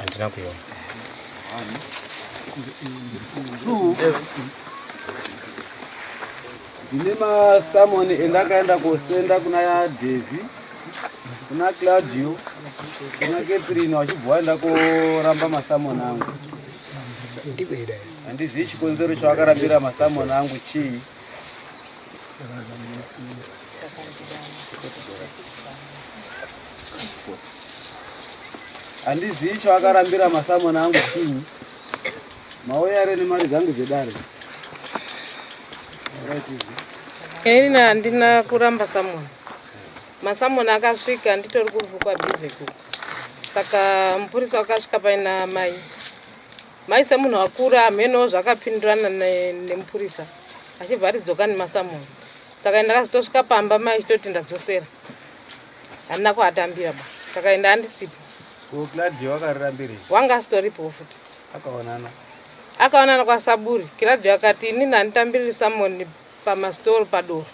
Andina kuiona. Ndine masamoni endakaenda kosenda kuna Devi, kuna Claudio, kuna Catherine wachibva waenda koramba masamoni angu. Handizivi chikonzero chavakarambira masamoni angu chii. Handizivi chavakarambira masamoni angu chii. Mauya ere nemari dzangu dzedare. Ini handina kuramba samoni. Masamoni akasvika nditori kuvhukwa bhizi kuku. Saka mupurisa wakasvika paina mai. Mai semunhu akura amhenowo zvakapindurana nemupurisa. Achibva aridzoka nemasamoni. Saka ndakazotosvika pamba mai chitoti ndadzosera. Handina kuatambira ba. Saka handisipo. Ko Claudio wakarirambirei? Wanga asitoripo futi. Akaonana kwaSaburi. Claudio akati inini handitambiriri samoni pamasitoro padoro.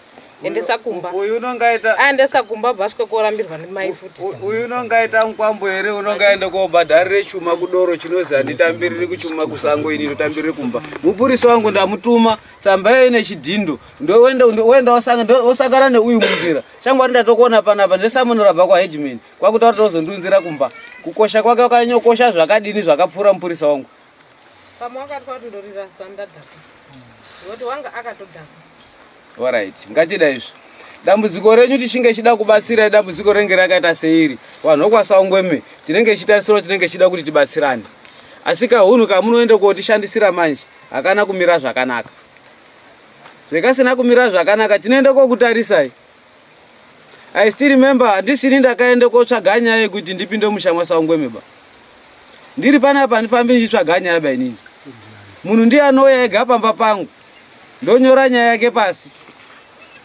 Endesa kumba. Uyu unongaita aendesa kumba bvasvika korambirwa nemai futi. Uyu unongaita mukwambo here unongaenda kobhadharire chuma kudoro chinozi handitambiriri kuchuma kusango ini ndotambirire kumba. Mupurisa wangu ndamutuma tsamba yeye nechidhindo. Ndoenda osangana neuyu munzira. Changu ndatokuona panapa ndesamoni rabva kwaHedgeman. Kwakuti watozondunzira kumba. Kukosha kwake wakanyokosha zvakadini zvakapfuura mupurisa wangu. Pamwe wakati kwatindorira sandadhaka. Ngoti wanga akatodhaka. Alright, ngachida izvi. Dambudziko renyu tichinge chida kubatsira dambudziko renge rakaita seiri. Vanhu vokwaSangweme tinenge chitarisiro tinenge chida kuti tibatsirane. Asi kahunu kamunoende kotishandisira manje hakana kumira zvakanaka. Zvekasina kumira zvakanaka tinoende kokutarisai. I still remember handisini ndakaende kotsvaga nyaya yekuti ndipinde Musha Mwana ba. Ndiri panapa ndifambi ndichitsvaga nyaya ba inini. Munhu ndiye anouya ega pamba pangu. Ndonyora nyaya yake pasi.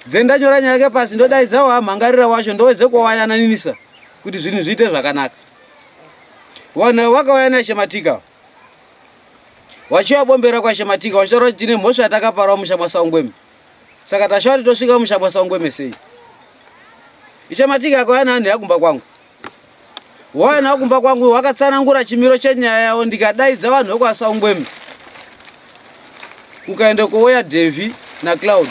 Ndanyora nyaya yake pasi ndodaidzawo hamhangarira wacho ndowedze kuwayananinisa kuti zvinhu zviite zvakanaka. Vanhu vakauya naShematika. Wachivabombera kwaShematika wachitaura kuti tine mhosva yatakaparawo Musha Mwana. Saka tashauri tosvika Musha Mwana sei. Shematika akauya nevanhu yakumba kwangu. Wana wakumba kwangu wakatsanangura chimiro chenyaya yawo ndikadaidza vanhu vokwaSangweme. Kukaenda kouya Devi na Cloud.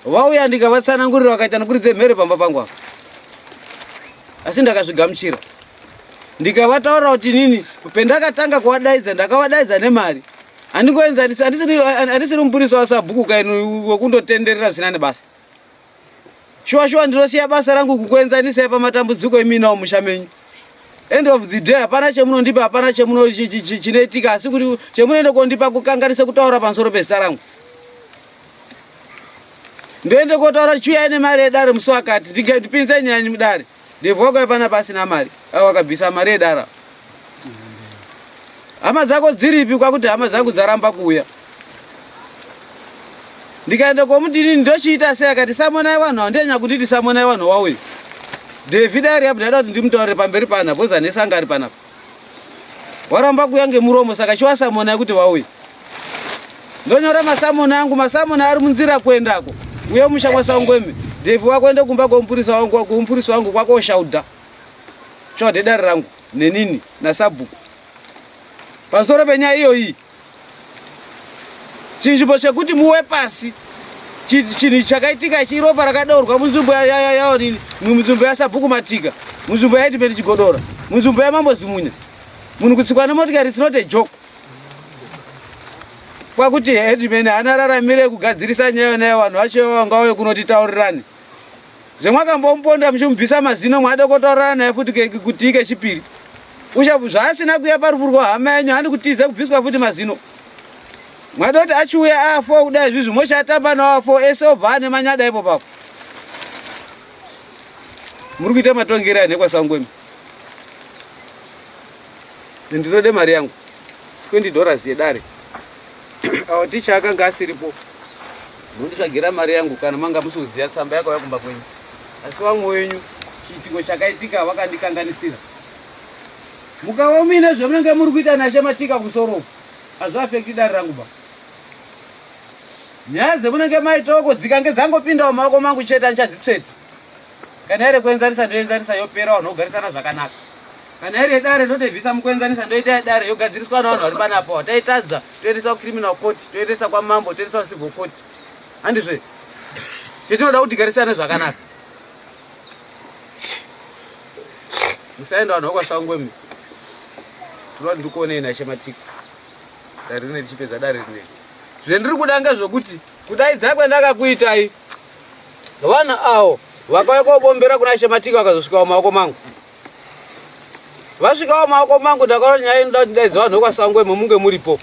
Vauya ndikavatsanangurira vakaita nokuridze mhere pamba pangu apa. Asi ndakazvigamuchira. Ndikavataura kuti nini pendakatanga kuvadaidza ndakavadaidza nemari. Handisiri mupurisa waSabhuku kaino wekundotenderera zvisina nebasa. Shuwa ndinosiya basa rangu kukuenzanisai pamatambudziko eminawo musha menyu. End of the day hapana chemunondipa hapana chinoitika asi kuti chemunoenda kondipa kukanganisa kutaura pamusoro pezita rangu. Ndoende kotaura chiuya nemari yedare musi wakati ndipinze nyanyi mudare. Ndebva wakauya pana pasina mari. Wakabvisa mari yedara. Hama dzako dziripi kwakuti hama dzangu dzaramba kuuya. Ndikaenda komudini ndochiita sei akati samonai vanhu handenya kunditi samonai vanhu wauya. David ari abudada kuti ndimutaurire pamberi pana boza nesanga ari panapa. Waramba kuuya ngemuromo saka chiwasamona kuti wauya. Ndonyora masamoni angu masamoni ari munzira kuendako. Uye Musha Mwana. David wakwenda kumba kompurisa wangu kwakoshaudha. Chode dare rangu nenini naSabhuku. Pasoro penyaya iyoyi. Chinzvimbo chekuti muwe pasi. Chinhu chakaitika chiropa rakadeurwa munzvimbo yawo nini munzvimbo yaSabhuku Matika munzvimbo yaHedgeman Chigodora munzvimbo yaMambo Zimunya. Munhu kutsikwa nemotikari it's not a joke. Kwakuti Hedgeman anararamire kugadzirisa nyaya nayo vanhu vacho vangauye kunotitaurirani. Zvemwakambomuponda muchimubvisa mazino mwade kutaurirana naye futi kuti ike chipiri. Zvaasina kuya parufu rwahama yenyu handi kutize kubviswa futi mazino. Mwade kuti achiuya afo kudai izvizvi moshatamba nawo afo ese obva ane manyada ipo papo. Muri kuita matongera nekwaSangweme. Ndinode mari yangu $20 yedare. Awo ticha akanga asiripo. Munditsvagira mari yangu kana manga musiziya tsamba yakauya kumba kwenyu. Asi vamwe wenyu chiitiko chakaitika vakandikanganisira. Mukaomine zvamunenge muri kuita naShematika kusoro. Hazviafekti dare rangu ba. Nyaya dzemunenge maitoko dzikange dzangopindawo mumaoko mangu chete handichadzitsveti. kana iri kuenzanisa ndoenzanisa yopera vanhu vogarisana zvakanaka. Kana iri dare ndotebvisa mukuenzanisa ndoita dare yogadziriswa navanhu vari panapo. Taitadza toendesa kucriminal court, toendesa kwamambo, toendesa kucivil court. Handizve chetinoda kuti tigarisane zvakanaka. Musaenda vanhu vokwasangwemi. Tinoti ndikuonei nashematiki. Dare rine richipedza dare rine. Zvendiri kuda ngezvokuti kudaidza kwendakakuitai vana avo vakauya kobombera kuna shematiki vakazosvikawo maoko mangu. Vasvikawo maoko mangu ndakaona nyaya inoda kuti ndaidza vanhu vokwasangwemi munge muripo.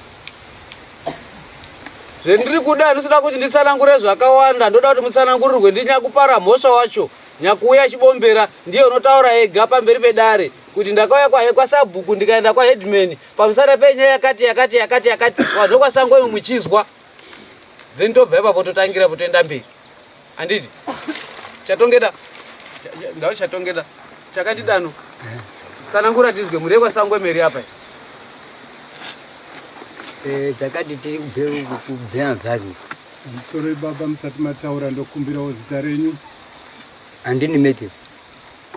Zvendiri kuda ndinoda kuti nditsanangure zvakawanda. Ndoda kuti mutsanangurirwe ndinyakupara mhosva wacho. Nyakuuya chibombera ndiye unotaura ega pamberi pedare kuti ndakauya kwasabhuku ndikaenda kwaheadman pamusana penyaya yakati vanhu vokwasangwemi muchizwa. Then tobva ipapo totangira potoenda mberi. Handiti chatongeda ndau chatongeda chakati dano tsanangura ndizwe muri kwasangwemi eri apa. Takati tiri kubvera mvaro. Musoro baba musati mataura ndokumbirawo zita renyu. Handini Matthew.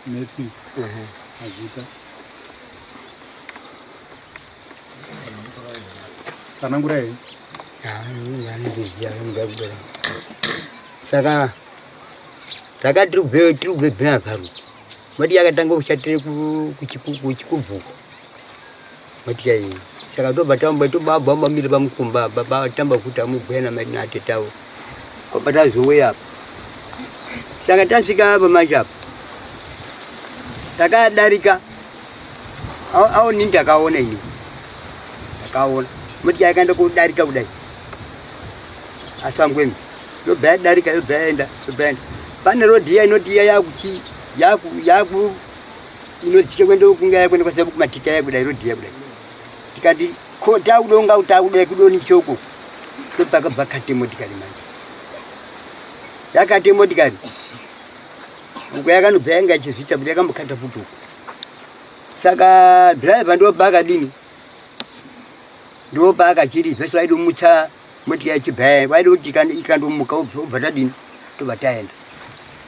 Matthew. Azita. Tsanangura hei. Saka takati tiri kubvera mvaro. Mati yakatanga kushatire kuchikubvuku. Mati yayi. Saka tobva mire pamukumba baba tamba kuti amubwena mai natetawo. Kobata zowe apa. Saka tasvika apa machapa. Takadarika. Au nini takaona ini. Takaona. Mati yakaenda kudarika kudai. Asangwemi. Yobva darika yobva. Pane road inoti yakuchi yaku inochike kwenda kunga kwenda kwasabu kumatika yakudai road yakudai. Tikati kota udonga utakude kudoni choko topaka bakati motikari manje yakati motikari ukayakanobhenga chizvita kuti yakambokata futu. Saka driver ndobaka dini ndobaka chiri vhesi waidi mutsa motikari chibhaya waidi kuti ikandomuka ubva tadini tobva taenda.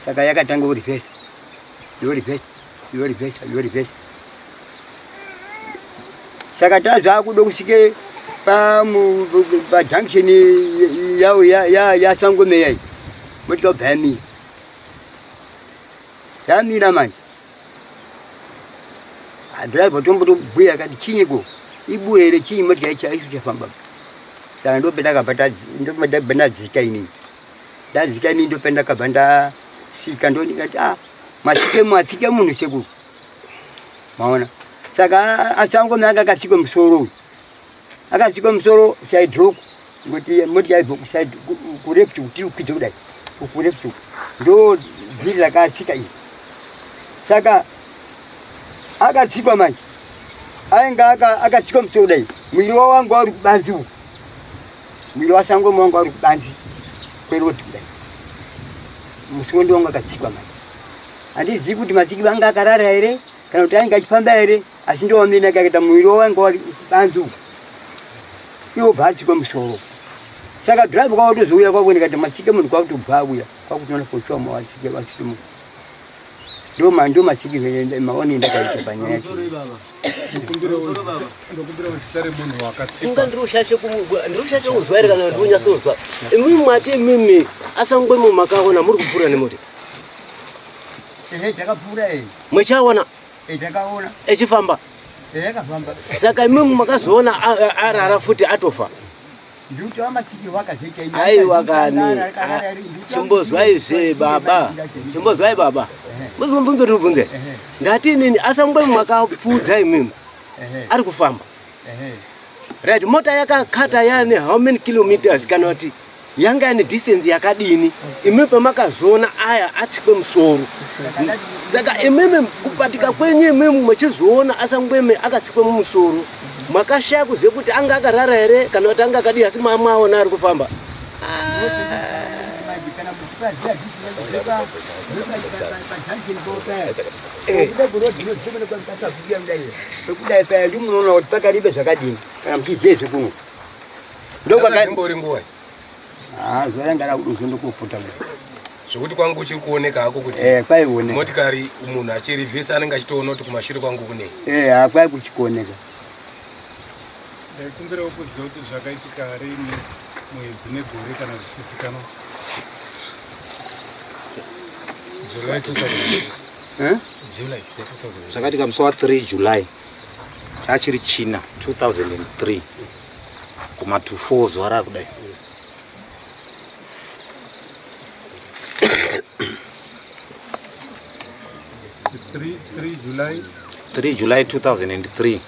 Saka yakatanga uri vhesi Saka tazva kuda kusvike pajunction yawo yasangwemi yayi motobva yamira manje. Driver tombotobhuya akati chinyiko ibuye ere chinyi motikari chaisu chafamba. Saka ndopendakabva ndadzika inini ndopenda kabva ndasvika ndondikati matsike munhu sekuru maona. Saka asangwemi anga akatsikwe musoro chaidhuku kuti motikari side kurepti kuti ukwidze kudai kurepti ndo dziri rakatsika iyi. Saka akatsikwa manje ainga akatsikwa musoro kudai mwiri wangu wari kubanzi uku mwiri wasangwemi wangu wari kubanzi kweroti kudai musoro ndi wangu akatsikwa manje. Handizivi kuti matsikiro anga akarara here kana kuti ainga achifamba here asi ndoomene akaita mwiri wangu wari kubanzi uku iwo bhatsikwe musoro. Saka driver kwakutozouya kwakuoneka kuti matsike munhu kwakutobva auya kwakutoona poshoma watsike munhu ndo matsikirwe maoni ndakaita panyaya yacho. Inga ndirushashe kuzwa here kana ndirunyasozwa imimi mwati imimi asangwemi makaona muri kupfuura nemoti. Takapfuura mwechaona takaona echifamba. yakafamba. Saka imimi makazoona arara futi atofa. Nduti wamatike wakazoita ini. Aiwa kani. Chimbozwai zve baba. Chimbozwai baba. Muzvibvunzo ribvunze. Ndati nini asangwemi makapfudza imimi. Ari kufamba. Right, mota yakakata yani how many kilometers kana kuti yanga ine distance yakadini imimi pamakazoona aya atsikwe musoro. Saka imimi kupatika kwenye imimi mwechizoona asangwemi akatsikwe mumusoro makashaya kuziva kuti anga akarara here kana kuti anga akadii asi mamaona ari kufamba. Ndumunoona kuti pakaribe zvakadini kana muchizezve kuno Ndokwakaimbori nguwa. Zvaranga rakudozondokopota zvokuti kwangu uchiri kuoneka hako kuti kwaione motikari munhu achirivhesa anenge achitoona kuti kumashure kwangu kunei hakwai kuchikuoneka. Ndaikumbirawo kuziva kuti zvakaitika rini mwedzi negore kana zvichizikanwa. Zvakaitika musi wa3 July chachiri China 2003 kuma24 zuva rakudai. July 2003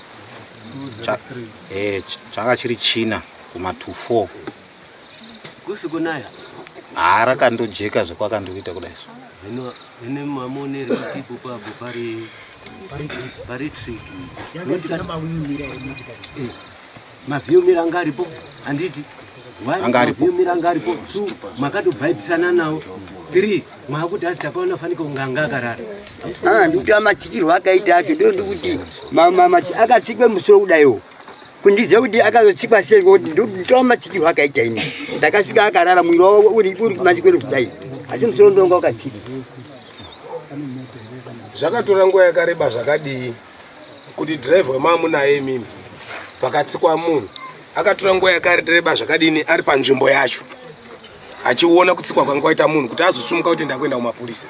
changa chiri China kuma24 kusikunaya rakandojeka zvekwakandoita kudai so ene mamonere kuti papo pari trick mavhiumira ngaripo anditi mavhiumira ngaripo 2 makatobhaipisana nawo 3 mwakuti asi takaona fanika unganga akarara ndikuti amachikirwo akaita acho ndo ndikuti akatsikwe musoro kudaiwo kundiziva kuti akazotsikwa sei kuti ndo machikirwo akaita ini ndakasvika akarara mwiri wawo uri kumachikwero kudai asi musoro ndonga wakatsikwa. Zvakatora nguva yakareba zvakadii kuti dhiraivha wemamunaye mimi pakatsikwa munhu akatora nguva yakareba zvakadini ari panzvimbo yacho achiona kutsikwa kwangwaita munhu kuti azosumuka kuti ndakuenda kumapurisa.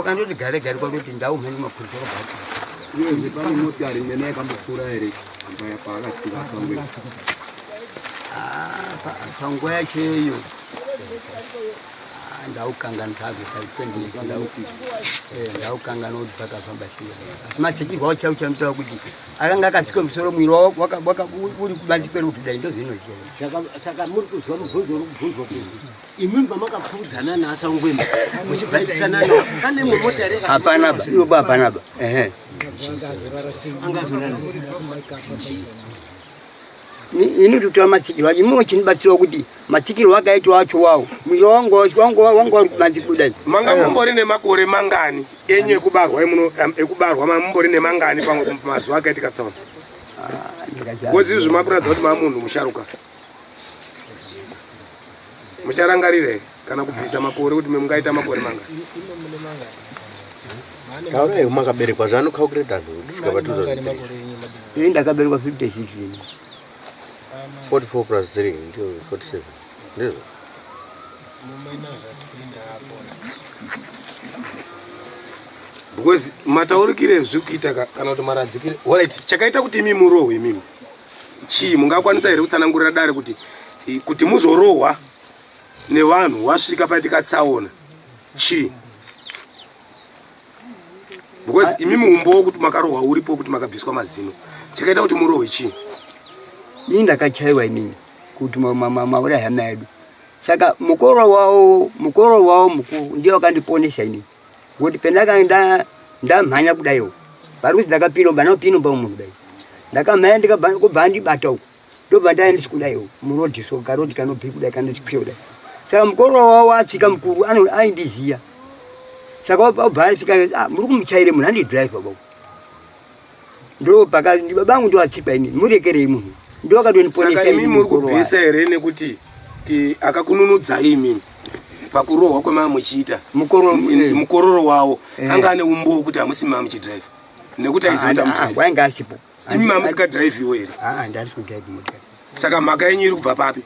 Ukandoti gare gare kwakoti ndaumheni mapurisa Iye pane motari imene yakambokura ere paakatsika sangwe. Panguva yacheyo ndaukanganisa ndaukangana kuti pakafamba shiya machikirwawo chau chamutaura kuti akanga akatsikwa musoro mwiri wawo uri kubanzi kwero kuti dai ndozvinochea. Saka muri kuzwa mubvunzo uri kubvunzwa kuti imimi pamakapfuudzana naasangwema muchibhaipisana nawo pane mumotari hapanaba iwo hapanaba angazorana ini tutoa machikirwa imwe chinibatsira kuti machikirwa akaitwa acho wawo mwiri wangu uri kubanzi kudai. Manga mumbori nemakore mangani enyu ekubarwa mumbori nemangani pamazuva akaitika tsaona? Ngozi izvi makuratidza kuti mamunhu musharuka mucharangarire kana kubvisa makore kuti mungaita makore mangani? Kaurai makaberekwa zvaanokalkuleta kusvika pa2003. Ini ndakaberekwa 56. 44 plus 3 ndio 47 ndizvo. Because mataurikire zvikuita kana kuti maradzikire. Alright, chakaita kuti imi murohwe mimi chii mungakwanisa here kutsanangurira dare kuti muzorohwa nevanhu wasvika paitika tsaona chii? Because imi muumbowo kuti makarohwa uripo kuti makabviswa mazino chakaita kuti murohwe chii? Ini ndakachaiwa inini kuti maura hama yedu saka mukoro wawo mukuru ndio wakandiponesa inini kuti pendaka ndamhanya kudaiwo parikuti ndakapiromba naupinumba umunhu kudai ndakamhanya ndikabva ndibata uko ndobva ndaendesa kudaiwo murodhi so karodi kanobvi kudai kanochipira kudai saka mukoro wawo atsvika mukuru aindiziya saka wabva asvika muri kumuchaire munhu handidhiraivha babo ndo pakati babangu ndo atsikwa inini murekerei munhu ndo akadoniponesa. Saka imi muri kubvisa here nekuti akakununudzai imimi pakurohwa kwemamuchiita mukororo wawo anga ane umbowo kuti hamusi mamuchidhiraivha nekuti aizoita mukuru wainga asipo imi mamusikadhiraivhiwo here? Ndari kudhiraivha motokari. Saka mhaka yenyu iri kubva papi?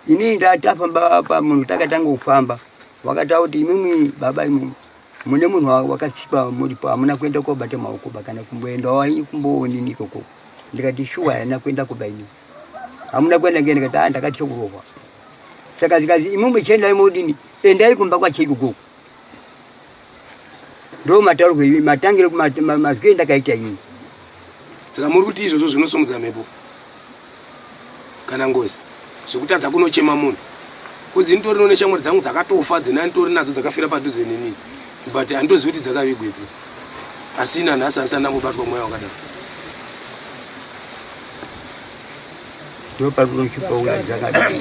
Ini ndatafamba pamunhu takatanga kufamba wakataura kuti imimi baba imimi mune munhu wakatsikwa muripo hamuna kuenda kobata maoko kana kumboendawo kumboonini ikoko ndikati shuwa haina kuenda kuba inini hamuna kuenda ngeni ndikati ndakati chokurohwa saka zikazi imwe chiendai modini endai kumba kwachedu koko ndo mataurwa matangire mazwi ndakaita inini. Saka muri kuti izvozvo zvinosomudza mhepo kana Ngozi zvekutadza kunochema munhu kuzi nditorino neshamwari dzangu dzakatofa dzina nditori nadzo dzakafira padhuze nenini but handozivi kuti dzakavigwepo asi ina nhasi asana mubatwa mweya wakadaro ndo parikunochipa uya dzakadaro.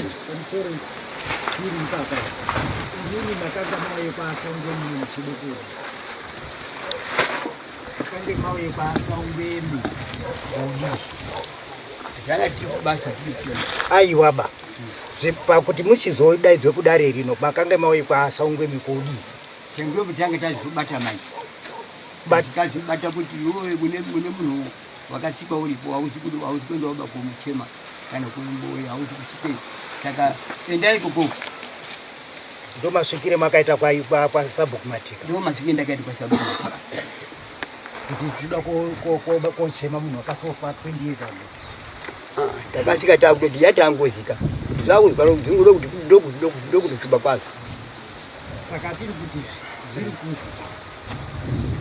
Aiwa ba pakuti musizoidaidzwe kudare rino makange mauye kwaasangwe mikodi Tengwe butange tazibata mai. Bata kuti wewe mune munhu wakatsikwa uripo ausikwenda waba kumuchema kana kumboya ausikusike. Saka endai koko. Ndo masvikire makaita kwa sabhuku matika. Ndo masvikire ndakaita kwa sabhuku. Kuti tinoda kochema munhu akasofa 20 years ago. Takasika takuti yatangozika. Zvauri paro ndingoda kuti ndokuti tuba kwazo. Saka tiri kuti zviri kuzi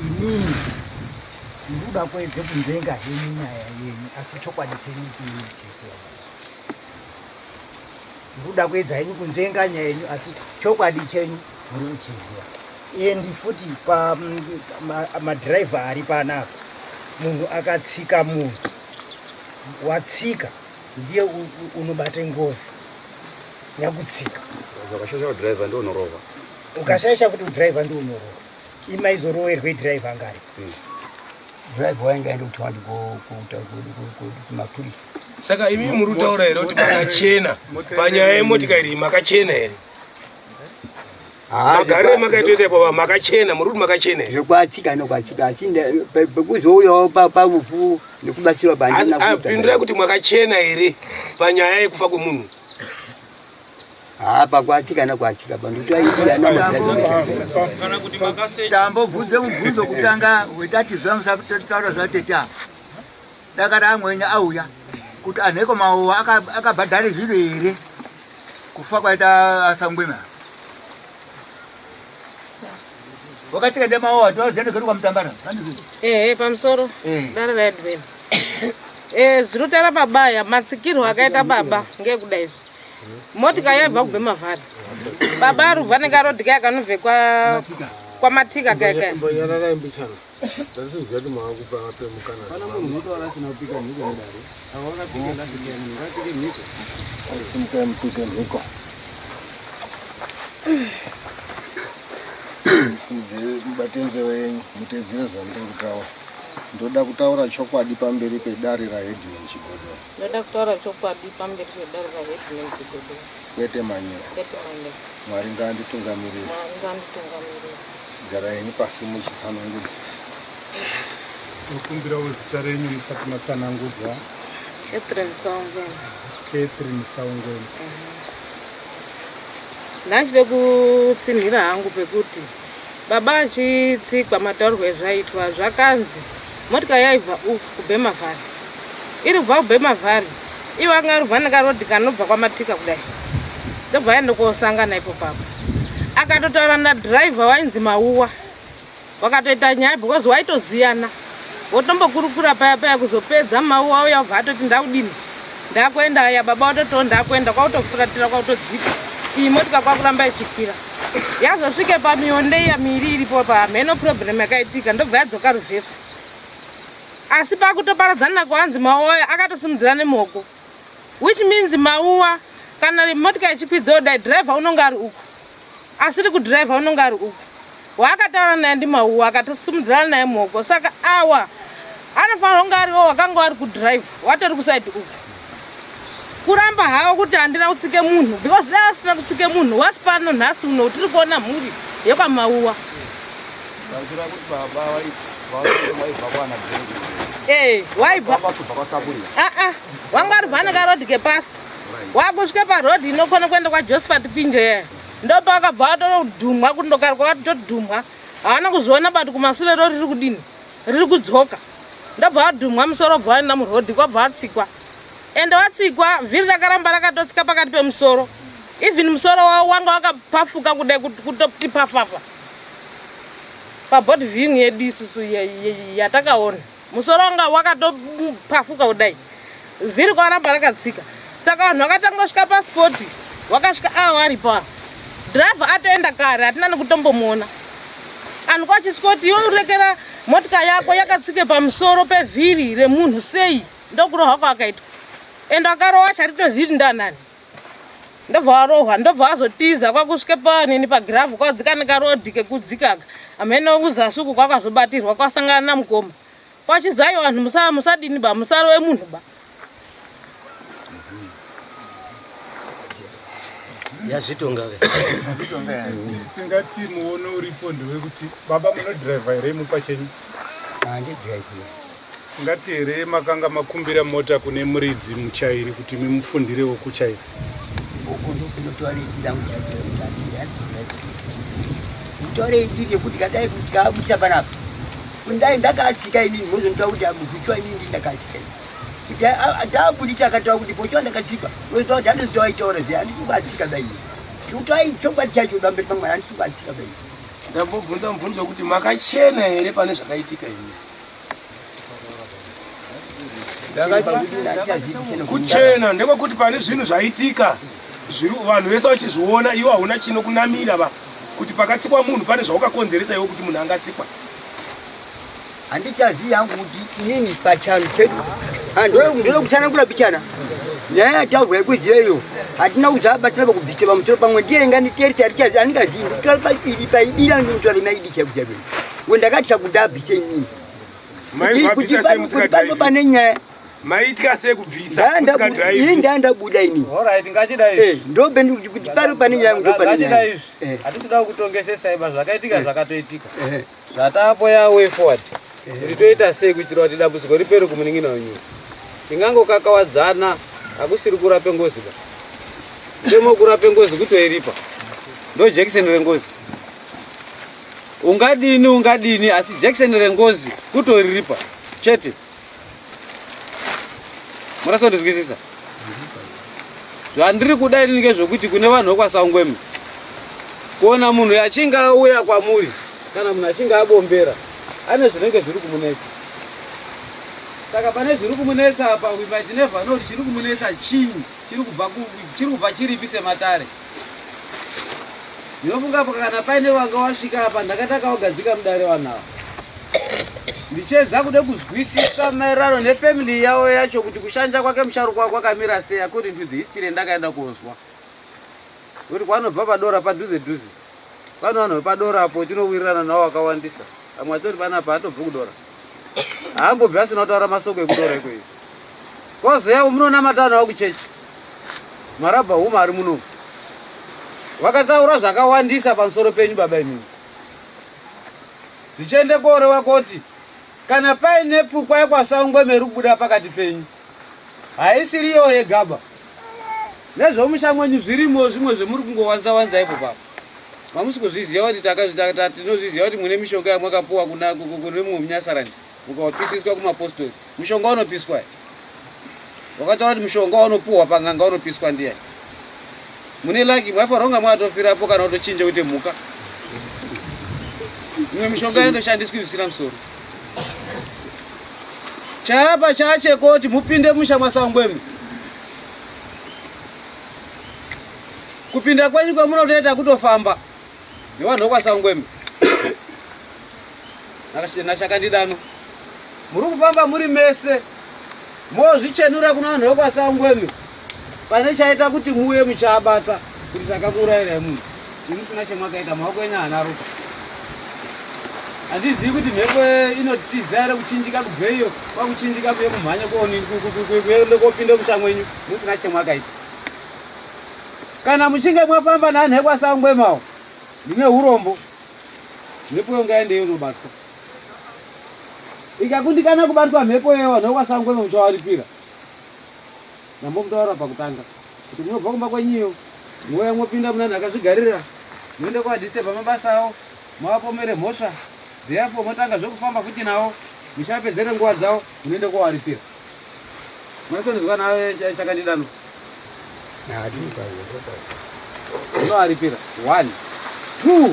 inini ndoda kuedze kunzvenga henyu nyaya yenyu asi chokwadi chenyu chinochisiwa. Ndoda kuedza henyu kunzvenga nyaya yenyu asi chokwadi chenyu muri kuchiziva. Endi futi madhiraivha ari panapa munhu akatsika munhu watsika ndiye unobate ngozi nyakutsika. Zvakashosha driver ndo unorova. Ukashaisha kuti driver ndo unorova. Imaizorowerwe driver ngari. Driver waingaenda kuti wandi kumapurisa. Saka imi muri kutaura here kuti makachena panyaya yemotikari makachena here? Magarire makaitoita ipapo makachena, muri kuti makachena here? Zvekwatsika nokwatsika achinde pekuzouyawo pavufu nekubatsirwa bandi. Pindurai kuti makachena here panyaya yekufa kwemunhu. Pakwatsika nokwatsika kana kuti makase tambobvunze mubvunzo kutanga wetati zvamusataura zvateta dakara amwenya auya kuti anheko maowa akabhadhare zviro here kufa kwaita asangwema wakatsika ndemaowa toziendekeri kwamutambara pamusoro dare raedven zvinotara babaya matsikirwo akaita baba ngekudai motika yaibva kubve mavhari baba ari kubva nekarodhika yakanobve kwa matika kaka mubatenze wenyu mutedzere zvandiri kutaura. Ndoda kutaura chokwadi pamberi pedare raHeadman Chigodoro. Ndoda kutaura chokwadi pamberi pedare raHeadman Chigodoro. Kwete manyero. Mwari ngaanditungamirire. Gara henyu pasi muchitsanangudza. Ukumbirawo zita renyu musati matsanangudza. Catherine Saungweni. Catherine Saungweni. Ndachide kutsinhira hangu pekuti baba achitsikwa mataurwo ezvaitwa zvakanzi motika yaibva kubve mavhari iri kubva kubve mavhari ivo anga rubva nekarodhi kanobva kwamatika kudai ndobva aenda kosangana ipo papo akatotaura nadhiraivha wainzi Mauwa wakatoita nyaya because waitoziyana wotombokurukura paya paya kuzopedza Mauwa uya ubva atoti ndaudini ndakuenda aya baba watotoo ndakuenda kwautofuratira kwautodzika iyi motika kwakuramba ichikwira yazosvike pamionde iya miri iripo pamheno problem yakaitika ndobva yadzoka ruvhesi asi pakutoparadzana kwanzi Mauwa akatosimudzira nemoko which means Mauwa kana motika ichikwidza dai driver unonga ari uku asiri kudriver unonga ari uku waakataura naye ndi Mauwa akatosimudzira naye moko saka awa anofanira kunga ariwo wakanga wari kudriver watori kusaidi uku kuramba hawo kuti handina kutsike munhu because dai asina kutsike munhu wasi pano nhasi uno tiri kuona mhuri yekwamauwa waibva wanga aribva nekarodhi kepasi wakusvike parodhi inokona kuenda kwaJosephat Pinje ndopa akabva atodhumwa kundokari kwakatodhumwa haana kuzoona bati kumasure ro riri kudini riri kudzoka ndobva adhumwa musoro bva aenda murodhi kwabva atsikwa ende watsikwa vhiri rakaramba rakatotsika pakati pemusoro even musoro wanga wakapafuka kudai kutoti pafafa pabody viewing yedu isusu yatakaona musoro wanga wakatopafuka kudai vhiri kwaramba rakatsika saka vanhu vakatanga kusvika pasipoti wakasvika ari pa driver atoenda kare hatina nekutombomuona anhu kwachisvika iwe urekera motika yako yakatsike pamusoro pevhiri remunhu sei ndokurohwa kwakaitwa ende akarohwa charitozivi ndanani ndobva warohwa ndobva wazotiza kwakusvike panini pagiravhu kwadzika nekarodhi kekudzikaka amene kuzasi uku kwakazobatirwa kwasangana namukoma kwachizaiwa vanhu musadini ba musaro wemunhu ba yazvitonga tingati muone uripo ndewekuti baba munodhiraivha here mupachenyu? Handidhiraivhi. tingati here makanga makumbira mota kune muridzi muchairi kuti mimufundirewo kuchairi? Uku ndokunotwaridira muchairi mutwareidire kuti kadai kuti kaabuta panapa kundai ndakatsika inini mozontaura kuti akuzvitwa inini ndakatsika kuti taabudisa akataura kuti pochwa ndakatsika ozotaura kuti anozotaura ichaura zviya handikubatsika dai kutwai chokwadi chacho damberi pamwana handikubatsika dai. Ndambobvunza mubvunzo wekuti makachena here pane zvakaitika ini? Kuchena ndekwekuti pane zvinhu zvaitika vanhu vese vachizviona, iwo hauna chinokunamira kuti pakatsikwa munhu pane zvaukakonzeresa iwo kuti munhu angatsikwa. Handichazivi hangu kuti inini pachano chedu ndinokusanangura pichana nyaya yataurwa yekuziyeyo hatina kuzabatira pakubvise pamusoro pamwe ndiye nganiterisa richazi handingazivi nditora paibira ndinotora maidi chekuzaveni wendakati chakundabvise inini kuti panopane nyaya maitya sekubvisa ini ndandabuda inini ndobe kuti pari pane nyaya ndopane nyaya. Hatisida kutongesesa iba zvakaitika zvakatoitika zvatapo ya way forward kuti toita sei kuitira kuti dambudziko ripere kumuning'ina wenyuka. Tingangokakawadzana hakusiri kurape Ngozi ba temo kurape Ngozi kutoiripa ndo jekiseni rengozi ungadini asi jekiseni rengozi kutoriripa chete. Murasondizwisisa zvandiri kuda ini ngezvokuti kune vanhu vokwasangwemi kuona munhu achinge auya kwamuri kana munhu achinge abombera ane zvinenge zviri kumunetsa. Saka pane zviri kumunetsa apa we might never know kuti chiri kumunetsa chinyi, chiri kubva chiripi sematare. Ndinofunga kana paine wanga wasvika apa ndakataka wagadzika mudare wanhawa ndichedza kude kuzwisisa maererano nefamily yawo yacho kuti kushanja kwake musharukwa kwakamira sei according to the history ndakaenda kuzwa kuti kwanobva padora padhuze pano vanhu vepadora apo tinowirirana nawo wakawandisa amwe atori panapa atobva kudora haambobvi asina kutaura masoko ekudora ikweyo kozoyavo munonamata vanhu vakuchechi marabha huma ari muno wakataura zvakawandisa pamusoro penyu baba inini zvichiende korewa kuti kana paine pfukwa yekwasangweme iri kubuda pakati penyu haisiriyo yegaba nezvomusha mwenyu zvirimo zvimwe zvemuri kungowanza ipo papa mamusi kuzviziva kuti tinozviziva kuti mune mishonga yamwakapuwa kune mumwe munyasarani mukawapisiswa kumapostori. Mushonga unopiswa wakataura kuti mushonga unopuhwa panganga unopiswa ndiyani. Mune laki mwafanira kunga mwatofirapo kana kutochinja kuti mhuka imwe mishonga inoshandiswa zvisina musoro. Chaapa chachekoti mupinde Musha Mwasangwemi. Kupinda kwenyu kwamunotoita kutofamba nevanhu vokwasangwemi nashakandidano muri kufamba muri mese mozvichenura kuna vanhu vokwasangwemi pane chaita kuti muuye muchaabata kuti takakuurayirai munhu imusina chemwakaita maoko enyu haana ropa. Handizivi kuti mhepo inotiza here kuchinjika kubveyo kwakuchinjika kuye kumhanya kuende kopinde musha mwenyu musina chemwakaita. Kana muchinge mwafamba navanhu vekwasangwemawo ndine urombo mhepo yo ngaendeyo nobatwa ikakundikana kubatwa mhepo yo vanhu vekwasangwema muchawaripira. Ndambokutaura pakutanga kuti munobva kumba kwenyiyo mouya mwopinda muna vanhu vakazvigarira muende kuadhisebha mabasa avo mavapomere mhosva theapo motanga zvekufamba futi navo muchapedzere nguva dzavo munoende kowaripira. Munasondizwa nawe chakandidano unowaripira 1 2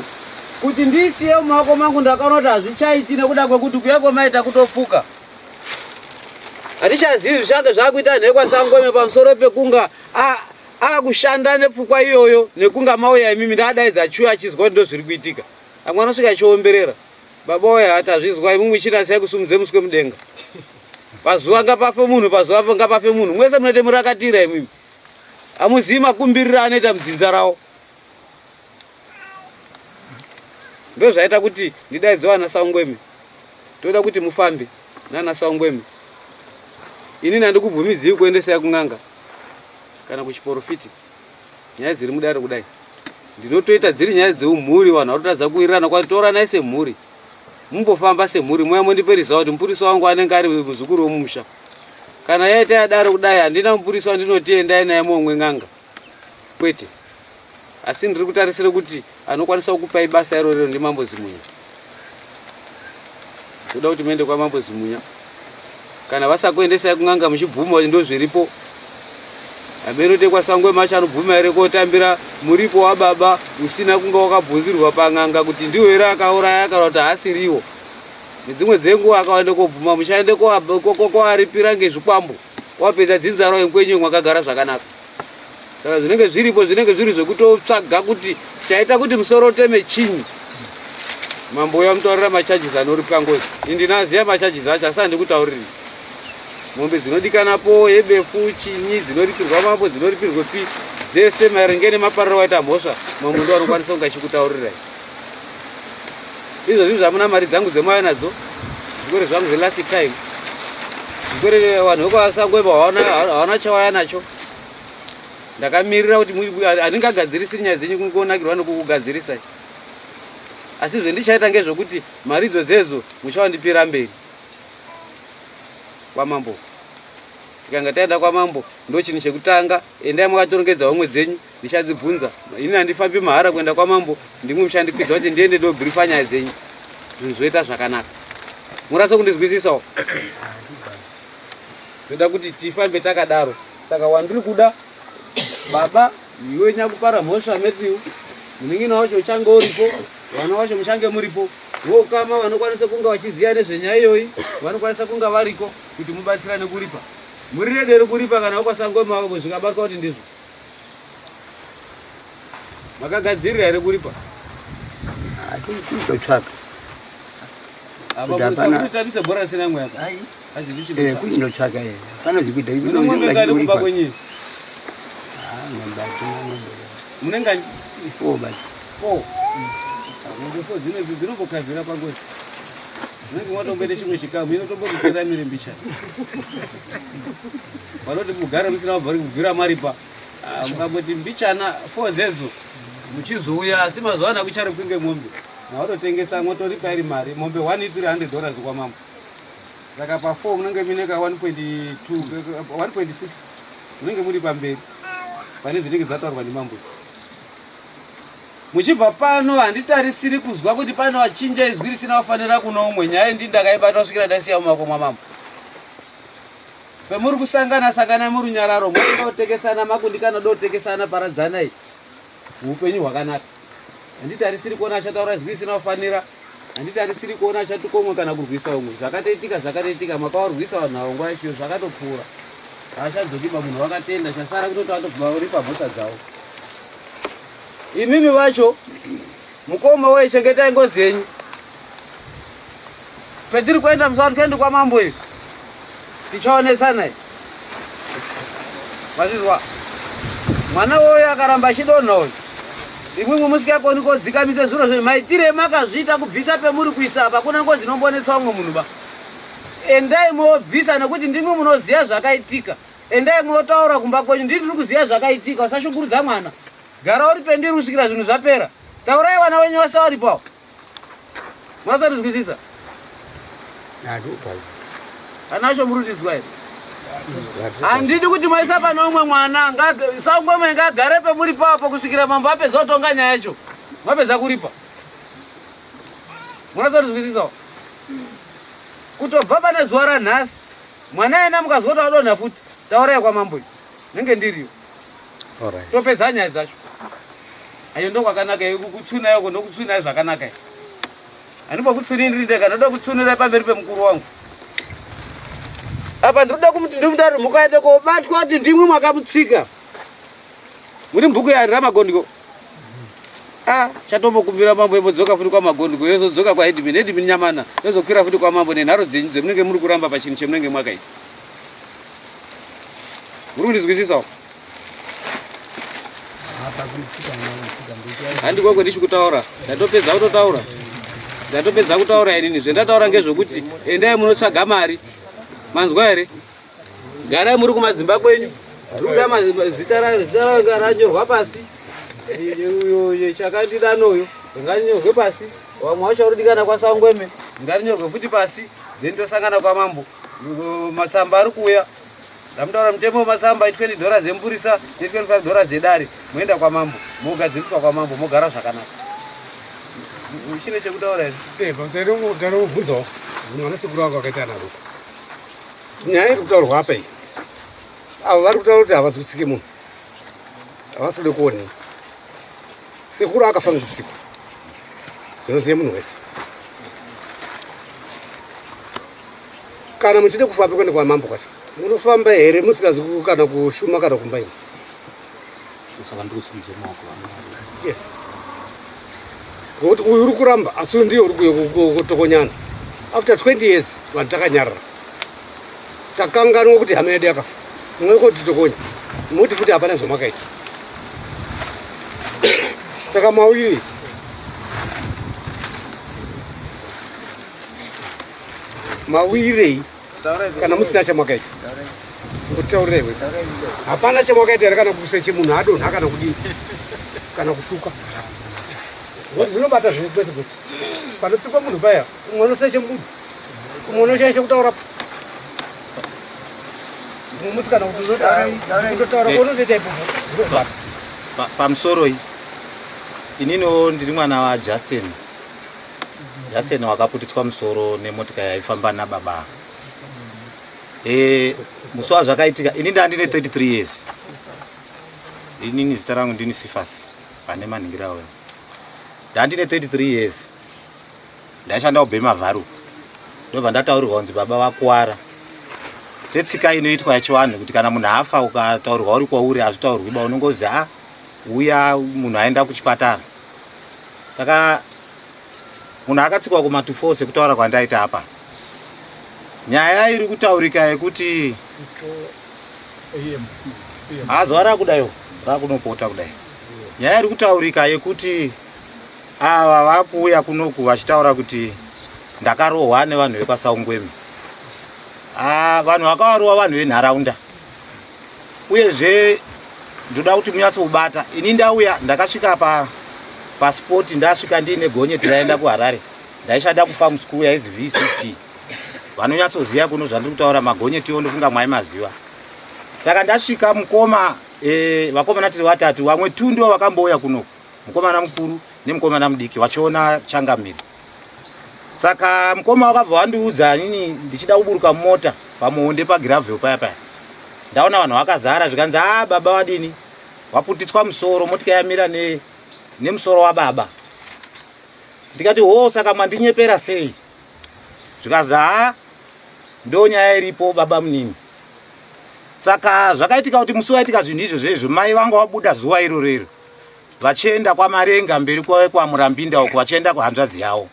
kuti ndisiye mumaoko mangu ndakaona kuti hazvichaiti nekuda kwekuti kuya kwemaita kutofuka. Hatichazivi zvichange zvakuita nhekwasangweme pamusoro pekunga akushanda nepfukwa iyoyo nekunga mauya imimi ndadaidza chuya achizwa kuti ndo zviri kuitika. Amwe anosvika achiomberera baba oya hati hazvizwa imwe muchinasai kusumudze muswe mudenga pazuva ngapafe munhu pazuva ngapafe munhu mwese munoite murakatira imimi hamuzivi makumbiriro anoita mudzinza rawo. Ndo zvaita kuti ndidaidzwa ana Sangweme toda kuti mufambe nana Sangweme. Inini handikubvumidziwi kuendesai kun'anga kana kuchiporofiti nyaya dziri mudare kudai ndinotoita dziri nyaya dzeumhuri vanhu varotadza kuwirirana kwati toranai semhuri mumbofamba semhuri muya mondiperisa kuti mupurisa wangu anenge ari muzukuru womumusha kana yaita yadare kudai handina mupurisa wandinoti endai naye momwe ng'anga kwete asi ndiri kutarisira kuti anokwanisa kukupai basa irorero ndimambo Zimunya toda kuti muende kwamambo Zimunya kana vasakuendesai kung'anga muchibvuma kuti ndo zviripo amenotekwa sangwe macho anobvuma here kotambira muripo wababa usina kunga wakabvunzirwa pang'anga kuti ndiwo here akauraya kana kuti haasiriwo nedzimwe dzenguva akaende kobvuma muchaende koaripira ngezvikwambo wapedza dzinzaro yenkwenyu mwakagara zvakanaka saka zvinenge zviripo zvinenge zviri zvekutotsvaga kuti chaita kuti musoro teme chinyi mambo uya mutaurira machajisi anoripwa Ngozi indinaziya machajisi acho asi handikutauriri mombe dzinodikanapo hebefu chinyi dzinoripirwa mambo dzinoripirwe pi dzese maringe nemapariro waita mhosva mambo ndo anokwanisa kunga chikutaurirai izvo zvinhu zvamuna mari dzangu dzemauya nadzo zvikore zvangu zvelast time zvikore vanhu vekwasangweba hawana chawaya nacho ndakamirira kuti handingagadzirisiri nyaya dzenyu kungonakirwa nekukugadzirisai asi zvendichaita ngezvokuti mari idzodzedzo muchawandipira mberi kwamambo tikanga taenda kwamambo ndo chinhu chekutanga endai makatorongedza vamwe dzenyu ndichadzibvunza ini handifambi mahara kuenda kwamambo ndimwe muchandikwidza kuti ndiende ndobhirifa nyaya dzenyu zvinhu zvoita zvakanaka murasa kundizwisisawo toda kuti tifambe takadaro saka wandiri kuda baba iwe nyakupara mhosva Matthew muningina wacho uchange uripo vana vacho muchange muripo vokama vanokwanisa kunga vachiziya nezvenyaya iyoyi vanokwanisa kunga variko kuti mubatsirane kuripa muri rederi kuripa kana ukwasangwe mavo zvikabatwa kuti ndizvo makagadzirira here kuripa kutotsvaka tamise bhora sina mwaka kuinotsvaka panozvikuita kuba kwenyini munengani 4 basi 4 dzinombokavhira pangozi unenge mwatombede chimwe chikamu inotombokupera miri mbicha vanoti mugare musina mabvari kubvira maripa mukamboti mbichana 4 dzedzo muchizouya asi mazuva ana kuchari kwinge mombe nautotengesa motoripa iri mari mombe 1 itiri $100 kwamambo saka pa4 munenge mineka 1.2 1.6 munenge muri pamberi pane zvinenge zvataurwa nemambo muchibva pano handitarisiri kuzwa kuti pane wachinja izwi risina wafanira kuno umwe nyaya ndindakaibata kusvikira ndasiya mumako mwamambo pemuri kusangana muri runyararo mototekesana makundikana dotekesana paradzanai upenyu hwakanaka handitarisiri kuona achataura izwi risina wafanira handitarisiri kuona achatuka umwe kana kurwisa umwe zvakataitika makawarwisa vanhu avo nguva yacho zvakatopfuura haachadzokiba munhu wakatenda chasara kutoti atobva uri pamhosva dzavo imimi vacho mukoma weichengetai Ngozi yenyu petiri kuenda musati kuendi kwamambo iyo tichaonetsanai mazvizwa mwana woyo akaramba achidonha uyu imwimwe musikakoni kodzikamise zviro zvenyu maitire makazviita kubvisa pemuri kuisa apa kuna Ngozi inombonetsa umwe munhu ba endai mobvisa nekuti ndimwe munoziya zvakaitika endai munotaura kumba kwenyu ndiri kuziya zvakaitika usashungurudza mwana gara uri pendiri kusvikira zvinhu zvapera taurai vana wenyu vasa varipawo munatondizwisisa anacho murutizwa here handidi kuti maisa pana umwe mwana sangwemwe ngagare pemuri papo kusvikira mambo apedza kutonga nyaya yacho mapedza kuripa munatondizwisisawo kutobva pane zuva ranhasi mwana ena mukazota adonha futi taurai kwamambo iyo nenge ndiriyo topedza nyaya dzacho ayo ndo kwakanaka kutsunayo ndokutsunayo zvakanaka handimbokutsuni ndiri ndega ndoda kutsunira pamberi pemukuru wangu apa ndinoda kumuti ndimutari mukaende kobatwa kuti ndimwe mwakamutsika muri mbuku yari ramagondiko chatombokumbira mambo yemodzoka futi kwamagondiko yozodzoka kwahedimini hedimini nyamana yozokwira futi kwamambo nenharo dzenyu dzemunenge muri kuramba pachinhu chemunenge mwakaita muri kundizwisisawo handikwekwe ndichikutaura ndatopedza kutaura inini zvendataura ngezvokuti endai munotsvaga mari manzwa here garai muri kumadzimba kwenyu ruda zita ranga ranyorwa pasi uyo chakandidanoyo nganyorwe pasi vamwe vacho varudikana kwasangweme ngarinyorwe futi pasi then tosangana kwamambo matsamba ari kuuya ndamutaura mutembo wematsamba $20 embudisa $25 edare moenda kwamambo mogadziriswa kwamambo mogara zvakanaka. Chine chekutaura here ndarovhunzawo mwana sekuru wangu akaita ana doko nyaya iri kutaurwa apa iyi avo vari kutaura kuti havasi kutsike munhu havasi kude kuonei sekuru akafa ngekutsikwa zvinozive munhu wese kana muchide kufamba kuende kwamambo kwacho munofamba here musikazi kana kushuma kana kumba ino yes ngokuti uyu uri kuramba asi ndiyo uri kutokonyana after 20 years vanhu takanyarara takanganwa kuti hama yedu yakafa mumwe kuti tokonya muti futi hapana zvamakaita saka mawiri mawirei kana musina chamakaita ngotaurirei hapana chamakaita here kana kuseche munhu adonha kana kudii kana kutuka zvinobata zviri kwete kwete panotsikwa munhu paya umwe unoseche munhu umwe unoshaishe kutaura musikana kutotaura kunotoita ipopo zvinobata pamusoro iyi ininiwo ndiri mwana waJustin wakaputitswa musoro nemotika yaifamba nababa. Musi wazvakaitika ini ndandine 33 years. Inini zita rangu ndini Sifasi pane manhingirawe. Ndandine 33 years. Ndaishanda kubhema vharu. Ndobva ndataurirwa kunzi baba wakuwara. Setsika inoitwa yachivanhu kuti kana munhu afa ukataurirwa uri kwauri hazvitaurwi ba unongozi uya munhu aenda kuchipatara. Saka munhu akatsikwa kuma24 sekutaura kwandaita apa. Nyaya iri kutaurika yekuti zuva rakudayo rakunopota kudai. Nyaya iri kutaurika yekuti ava vakuuya kunoku vachitaura kuti ndakarohwa nevanhu vekwaSaungwemi. Vanhu vakawarohwa vanhu venharaunda. Uyezve ndoda kuti munyatsokubata. Ini ndauya ndakasvika paspoti ndasvika ndiine gonyeti raenda kuHarare. Ndaishanda kufarm school yaizwi VCP. Vanonyatsoziva kuno zvandiri kutaura magonyeti ndofunga mwaimaziva. Saka ndasvika mukoma vakomana tiri vatatu vamwe tu ndivo vakambouya kuno. Mukomana mukuru nemukomana mudiki vachiona changamiri. Saka mukoma wakabva wandiudza inini ndichida kuburuka mumota pamuonde pagravel paya paya. Ndaona vanhu vakazara zvikanzi baba wadini waputitswa musoro motika yamira nemusoro wababa. Ndikati saka mandinyepera sei? Zvikazi ndo nyaya iripo baba munini. Saka zvakaitika kuti musi waitika zvinhu izvozvo mai vanga vabuda zuva irorero vachienda kwaMarenga mberi kwaMurambinda uko vachienda kuhanzvadzi yavo.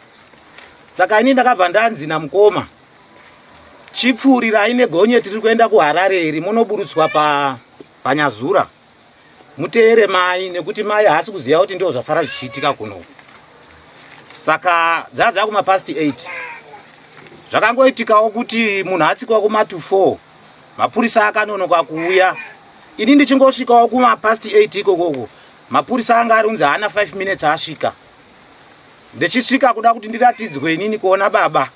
Saka ini ndakabva ndanzi namukoma chipfuurirai negonyeti riri kuenda kuHarare iri munoburutswa paNyazura muteere mai nekuti mai haasi kuziva kuti ndo zvasara zvichiitika kuno. Saka dzadza kumapasti 8 zvakangoitikawo kuti munhu atsikwa kuma24 mapurisa akanonoka kuuya. Ini ndichingosvikawo kumapasti 8 ikokoko mapurisa anga ari unzi haana 5 minutes asvika. Ndichisvika kuda kuti ndiratidzwe inini kuona baba.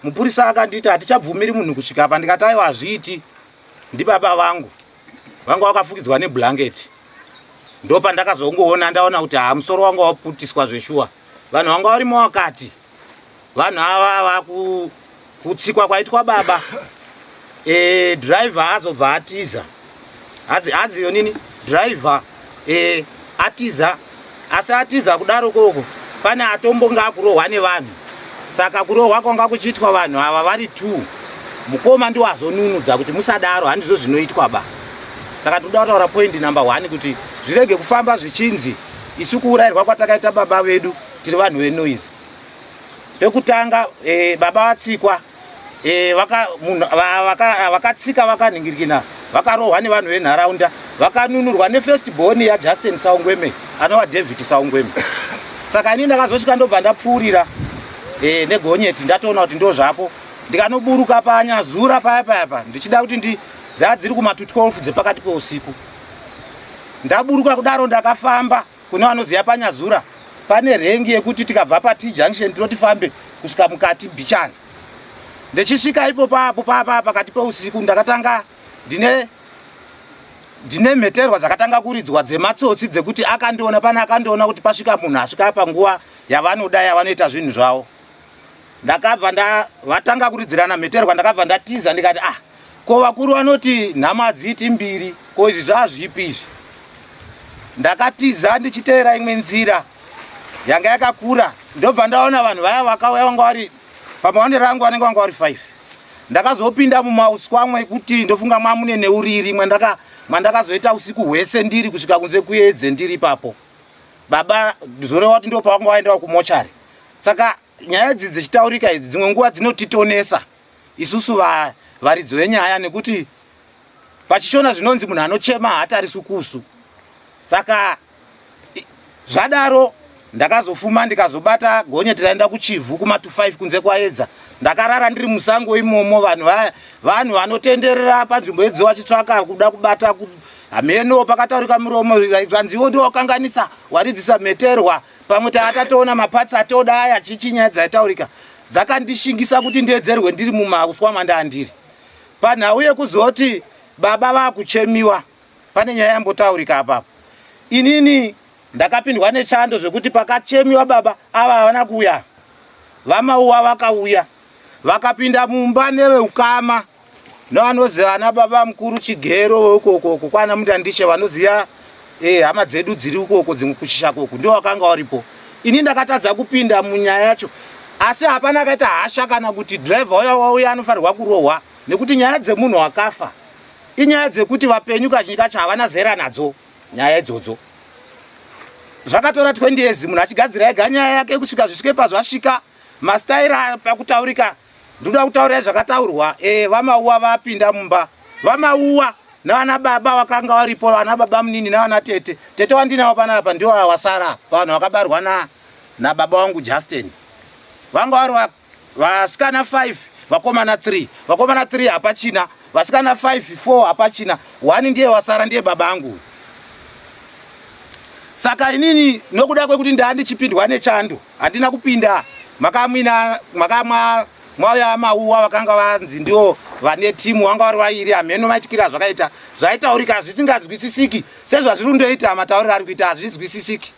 Mupurisa akanditi hatichabvumiri munhu kusvika apa. Ndikati aiwa hazviiti ndibaba vangu vakafukidzwa neblanketi. Ndopa ndakazongoona ndaona kuti musoro wangu waputiswa zveshuwa. Vanhu vanga varimo wakati vanhu ava kutsikwa kwaitwa baba. Driver azobva atiza hadziyo nini driver atiza asi atiza kudaro koko pane atombonga akurohwa nevanhu. Saka kurohwa kwanga kuchiitwa vanhu ava vari 2. Mukoma ndiwo azonunudza kuti musadaro handizvo zvinoitwa ba. Saka toda kutaura point number 1 kuti zvirege kufamba zvichinzi isu kuurayirwa kwatakaita baba vedu tiri vanhu venoise. Pekutanga baba vatsikwa vakatsika vakanhingirikina vakarohwa nevanhu venharaunda vakanunurwa nefirst born yaJustin Saungweme anova David Saungweme. Saka ini ndakazosvika ndobva ndapfuurira negonyeti ndatoona kuti ndo zvapo ndikanoburuka paNyazura paya ndichida kuti dziri kuma12 dzepakati peusiku. Ndaburuka kudaro ndakafamba kune vanoziva paNyazura pane rengi yekuti tikabva paT junction tinotifambe kusvika mukati bichani. Ndichisvika ipo papo pakati peusiku ndakatanga ndine mheterwa dzakatanga kuridzwa dzematsotsi dzekuti akandiona pana akandiona kuti pasvika munhu asvika panguva yavanoda yavanoita zvinhu zvavo. Ndakabva vatanga kuridzirana mheterwa ndakabva ndatiza ndikati ko vakuru vanoti nhama dziti mbiri ko izvi zvazvipi izvi. Ndakatiza ndichiteera imwe nzira yanga yakakura ndobva ndaona vanhu vaya vakauya vanga vari pamaonero angu vanenge vanga vari 5. Ndakazopinda mumauswa amwe kuti ndofunga mwamune neuriri mwandakazoita usiku hwese ndiri kusvika kunze kuedze ndiri papo. Baba zoreva kuti ndo pavanga vaendawo kumochari. Saka nyaya idzi dzichitaurika idzi dzimwe nguva dzinotitonesa isusu varidzi venyaya nekuti pachishona zvinonzi munhu anochema hatarisi kusu. Saka zvadaro ndakazofuma ndikazobata gonye tiraenda kuchivhu kuma25 kunze kwaedza. Ndakarara ndiri musango imomo vanhu vanotenderera panzvimbo yedzo vachitsvaka kuda kubata hameno pakataurika muromo vanzivo ndiwo wakanganisa waridzisa mheterwa pamwe taatatoona mapatsi atoda aya chichinyaya dzaitaurika dzakandishingisa kuti ndedzerwe ndiri mumauswa manda ndiri. Panhau yekuzoti baba vakuchemiwa pane nyaya yambotaurika apapo. Inini ndakapindwa nechando zvekuti pakachemiwa baba ava havana kuuya. Vamauwa vakauya vakapinda mumba neveukama nevanoziva ana baba mukuru Chigero ukoko kwana Mundandishe vanoziva hama dzedu dziri ukoko dzimwe kuchisha koko ndio wakanga waripo. Ini ndakatadza kupinda munyaya yacho asi hapana kaita hasha kana kuti driver wauya anofanirwa kurohwa nekuti nyaya dzemunhu wakafa inyaya dzekuti vapenyu kazhinji kacho havana zera nadzo nyaya idzodzo. Zvakatora 20 years munhu achigadzira ega nyaya yake kusvika zvisvike pazvasvika mastaira pakutaurika ndoda kutaura zvakataurwa. Vamauwa vapinda mumba vamauwa navana baba vakanga varipo vana baba munini navana tete wandinawo panapa ndio wasara vanhu vakabarwa nababa wangu Justin. Vanga vari vasikana 5 vakomana 3 hapachina vasikana 4 hapachina 1 ndiye wasara ndiye baba angu. Saka inini nokuda kwekuti ndandichipindwa nechando handina kupinda makamwa mwauya mauwa vakanga vanzi ndio vane timu vanga vari vairi hameno maitikira zvakaita zvaitaurika zvisingazwisisiki sezvazvirundoita matauriro ari kuita hazvizwisisiki.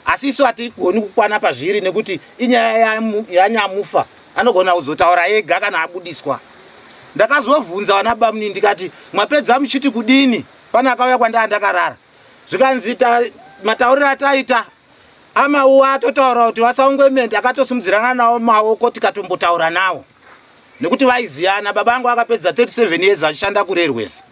Asi isu hatigoni kukwana pazviri nekuti inyaya yanyamufa anogona kuzotaura ega kana abudiswa. Ndakazovhunza vana baba munini ndikati mwapedza muchiti kudini pana akauya kwandanga ndakarara zvikanzi matauriro ataita amauwa atotaura kuti vasaungwemende akatosimudzirana nawo maoko tikatombotaura nawo nekuti vaiziyana. Baba angu akapedza 37 years achishanda kuRailways.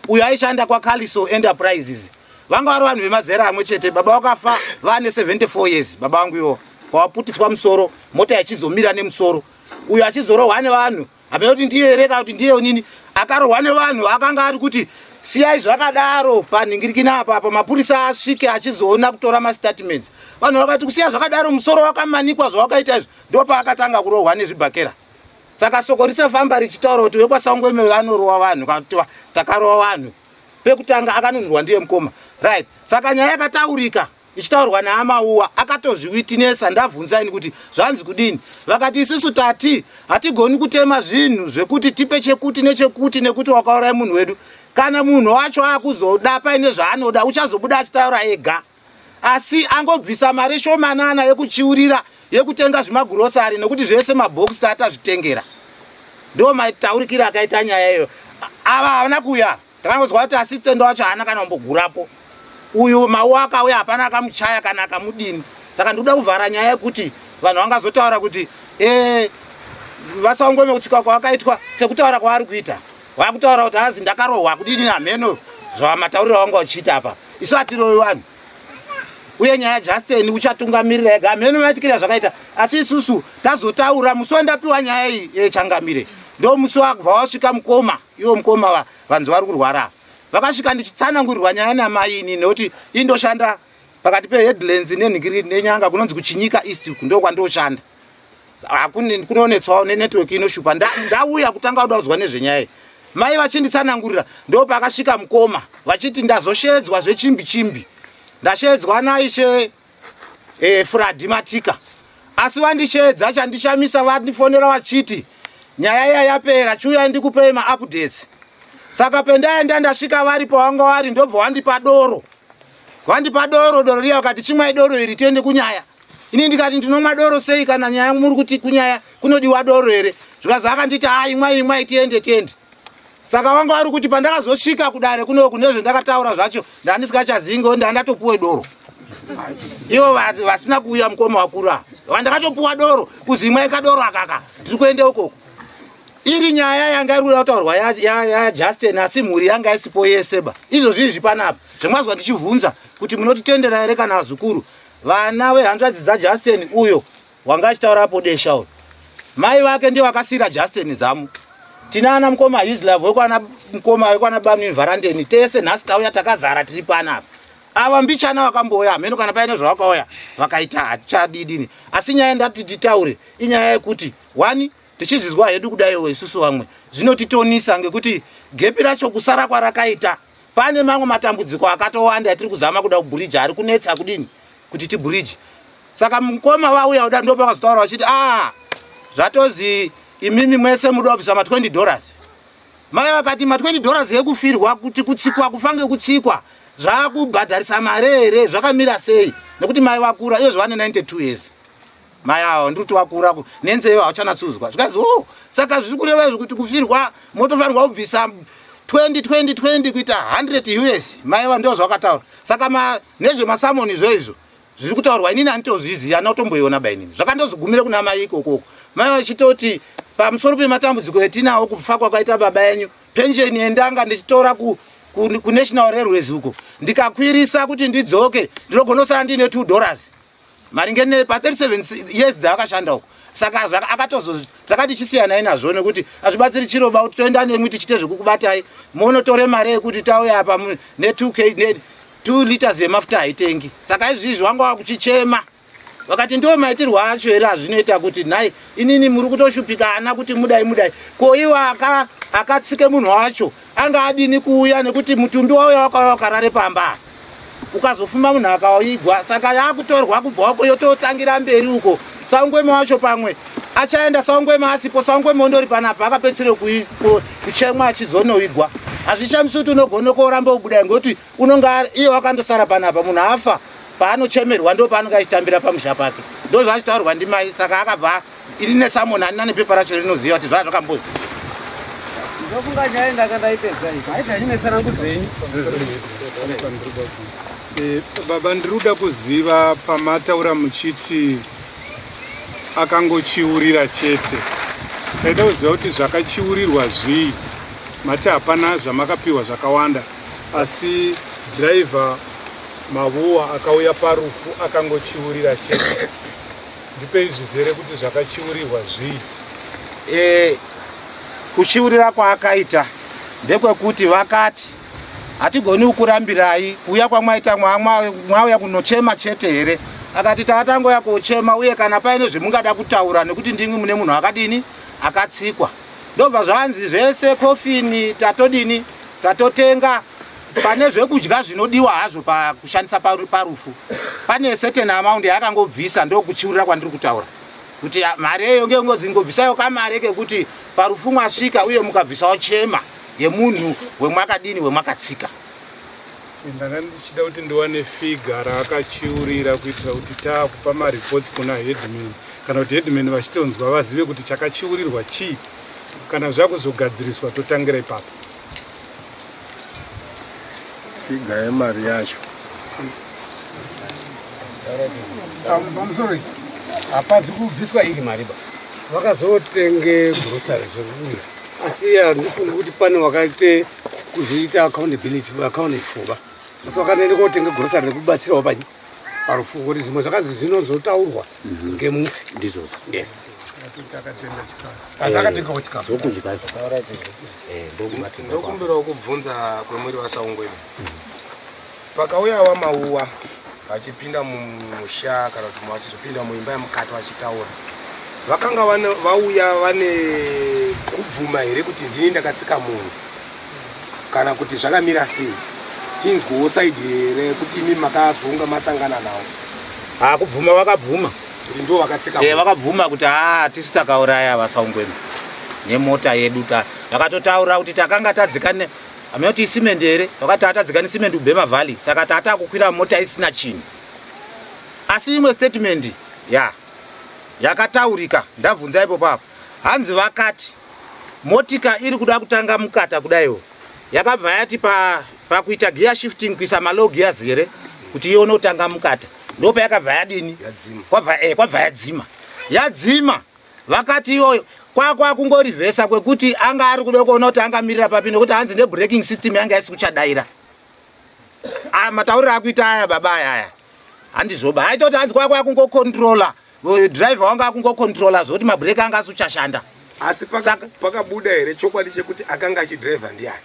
Uyo aishanda kwaKaliso Enterprises. Vanga vari vanhu vemazera amwe chete. Baba wakafa vane 74 years baba wangu iwo kwawaputiswa musoro mota yachizomira nemusoro. Uyo achizorohwa nevanhu habe kuti ndiye here kana kuti ndiye nini akarohwa nevanhu akanga ari kuti siyai zvakadaro panhingirikina apa mapurisa asvike achizoona kutora mastatements. Vanhu vakati kusiya zvakadaro musoro wakamanikwa zvawakaita izvi ndo paakatanga kurohwa nezvibhakera. Saka soko risafamba richitaura kuti wekwasangweme vanorohwa vanhu kana kuti takarohwa vanhu. Pekutanga akanunurwa ndiye mukoma right. Saka nyaya yakataurika ichitaurwa naamauwa akatozviwitinesa. Ndabvunzaini kuti zvanzi kudini vakati isusu hatigoni kutema zvinhu zvekuti tipe chekuti nechekuti nekuti wakaurai munhu wedu. Kana munhu wacho akuzoda paine zvaanoda uchazobuda achitaura ega. Asi angobvisa mari shomanana yekuchiurira yekutenga zvimagurosari nekuti zvese mabhoksi tatazvitengera. Ndo maitaurikira akaita nyaya iyo. Ava havana kuuya. Ndakangozwa kuti asistende wacho haana kana kumbogurapo. Uyu mauwa akauya hapana akamuchaya kana akamudini. Saka ndoda kuvhara nyaya yekuti vanhu vangazotaura kuti vasaungweme kutsika kwavakaitwa sekutaura kwavari kuita. Vakutaura kuti hazi ndakarohwa kudini hameno zvamatauriro vangu vachiita apa. Isu hatirohwi vanhu. Uye nyaya Justin uchatungamirira ega hameno maitikira zvakaita. Asi isusu tazotaura musi wandapiwa nyaya iyi yechangamire ndo musi wabva wasvika mukoma. Iwo mukoma vanhu vari kurwara vakasvika ndichitsanangurirwa nyaya namaini nekuti indoshanda pakati peHeadlands nenyanga kunonzi kuchinyika East ndo kwandoshanda. Kunonetsawo nenetwork inoshupa. Ndauya kutanga kuda kuzwa nezvenyaya. mai vachinditsanangurira ndo pakasvika mukoma vachiti ndazoshedzwa zvechimbi ndashedzwa naishe Fradhimatika. Asi vandishedza chandishamisa vandifonera vachiti nyaya iya yapera chiuya ndikupei maupdates. Saka pendaenda ndasvika vari pavanga vari ndobva vandipa doro riya vakati chimwai doro iri tiende kunyaya. Ini ndikati ndinomwa doro sei kana nyaya muri kuti kunyaya kunodiwa doro here. Zvikazi akanditi imwai tiende. Saka vanga vari kuti pandakazosvika kudare kunoku nezvendakataura zvacho ndandisingachazivi ndandatopuwe doro. Ivo vasina kuuya mukoma wakura vandakatopuwa doro kuzi imwai kadoro akaka tiri kuenda ukoko. Iri nyaya yanga iri kutaurwa ya Justin asi mhuri yanga isipo yeseba. Izvo zvizvi panapa zvamazwa ndichivhunza kuti munotitendera here kana vazukuru vana vehanzvadzi dzaJustin uyo wanga achitaurapo desha uyo mai vake ndio vakasira Justin zamu. Tinana mukoma Hislove wekwana mukoma wekwana Bamni Varandeni tese nhasi tauya takazara tiri panapa. Ava mbichana vakamboya mheno kana paine zvavakauya vakaita hatichadidini. Asi nyaya ndati titaure inyaya yekuti wani tichizizwa hedu kudaiwo isusu vamwe zvinotitonisa ngekuti gepi racho kusara kwarakaita pane mamwe matambudziko akatowanda atiri kuzama kuda kubridge ari kunetsa kudini kuti tibridge. Saka mukoma vauya uda ndo pakazotaura vachiti zvatozi imimi mwese muda kubvisa $20. Mai vakati $20 ekufirwa kuti kutsikwa kufange kutsikwa zvakubhadharisa mare here zvakamira sei nekuti mai vakura iyo zvane 92 years. Mai avo ndiri wakura nenzeve hauchanatsuzwa zvikazi saka zviri kureva izvo kuti kufirwa motofanirwa kubvisa 20 kuita 100 US. Mai ava ndo zvakataura. Saka nezvemasamoni izvo zviri kutaurwa inini handitozviziva notomboiona bainini zvakandozogumira kuna mai ikokoko. Mai vachitoti pamusoro pematambudziko etinawo kufa kwakaita baba yenyu pensheni yendanga ndichitora kuNational Railways uko ndikakwirisa kuti ndidzoke ndinogonosara ndine $2 maringe pa 37 years dzaakashanda uko. Saka akati chisiyana inazvo nekuti azvibatsiri chiroba kuti toenda nemwi tichite zvekukubatai monotore mare yekuti tauya apa ne 2 liters yemafuta haitengi. Saka izvizvi wanga wakuchichema vakati ndo maitirwa acho here azvinoita kuti nhai inini muri kutoshupikana kuti mudai ko iwo akatsike munhu wacho anga adini kuuya nekuti mutumbi wauya wakarare pamba ukazofuma munhu akaigwa. Saka yakutorwa kubva uko yototangira mberi uko. Saungweme wacho pamwe achaenda saungweme asipo saungweme ndori panapa akapedzisira kuchemwa achizonoigwa. Hazvichamisi kuti unogona kuramba ubudai ngekuti unonga iye wakandosara panapa munhu afa paanochemerwa ndo paanenge achitambira pamusha pake ndo zvachitaurwa ndimai. Saka akabva iri nesamoni hanina nepepa racho rinoziva kuti zvazvakambozi ndofunga nyaya ndakadaipedza iyi haita chinetsanangudzenyu. Baba ndiruda kuziva pamataura muchiti akangochiurira chete taida kuziva kuti zvakachiurirwa zvii mati hapana zvamakapiwa zvakawanda asi dhiraivha mavuwa akauya parufu akangochiurira chete. Ndipei zvizere kuti zvakachiurirwa zvii. Kuchiurira kwaakaita ndekwekuti vakati hatigoni kukurambirai kuuya kwamwaita mwauya kunochema chete here. Akati taatangoya kochema uye kana paine zvemungada kutaura nekuti ndimwe mune munhu akadini akatsikwa. Ndobva zvanzi zvese kofini tatotenga pane zvekudya zvinodiwa hazvo pakushandisa parufu pane certain amount yakangobvisa ndo kuchiurira kwandiri kutaura kuti mari eyo ngeNgozi ngobvisayo kamari kekuti parufu mwasvika uye mukabvisawo chema yemunhu wemwakadini wemwakatsika. Ndanga ndichida kuti ndiwane figa raakachiurira kuitira kuti taakupa mareports kuna headman kana kuti headman vachitonzwa vazive kuti chakachiurirwa chii kana zvakuzogadziriswa totangira ipapo. Figa yemari yacho pamusoro hapazi kubviswa iri mariba vakazotenge grocery zvekuuya asi handifungi kuti pane wakaite kuzviita accountability pfungwa asi wakanoende kotenge grocery rekubatsirawo panyi parufungo kuti zvimwe zvakazi zvinozotaurwa ngemufi ndizvozvo. Yes akatengawo chikafu ndokumbirawo kubvunza kwemwiri wasaungweme pakauya wamauwa vachipinda mumusha kana kuti vachizopinda muimba yemukati vachitaura vakanga vauya vane kubvuma here kuti ndini ndakatsika munhu kana kuti zvakamira sei tinzwewo saidi here kuti imi makazonga masangana nawo. Kubvuma vakabvuma kuti ndo vakatsika vakabvuma kuti tisi takauraya vasaungwemi nemota yedu vakatotaura kuti takanga tadzikane amekuti isimende here vakati atadzikane simende kubhema valley saka tata kukwira mota isina chinhu. Asi imwe statement yakataurika ndabvunza ipo papo hanzi vakati motika iri kuda kutanga mukata kudaiwo yakabva yati pakuita gear shifting kuisa malow gears here kuti ione kutanga mukata ndopa yakabva yadini kwabva yadzima vakati iyoyo kwakungorivhesa kwekuti anga ari kuda kuona kuti angamirira papi nekuti hanzi nebreaking system yanga isi kuchadaira. Matauriro akuita aya baba aya handizoba aita kuti hanzi kwakungocontrola driver wanga akungocontrola zoti mabreki anga asuchashanda. Asi pakabuda here chokwadi chekuti akanga achidriver ndiani?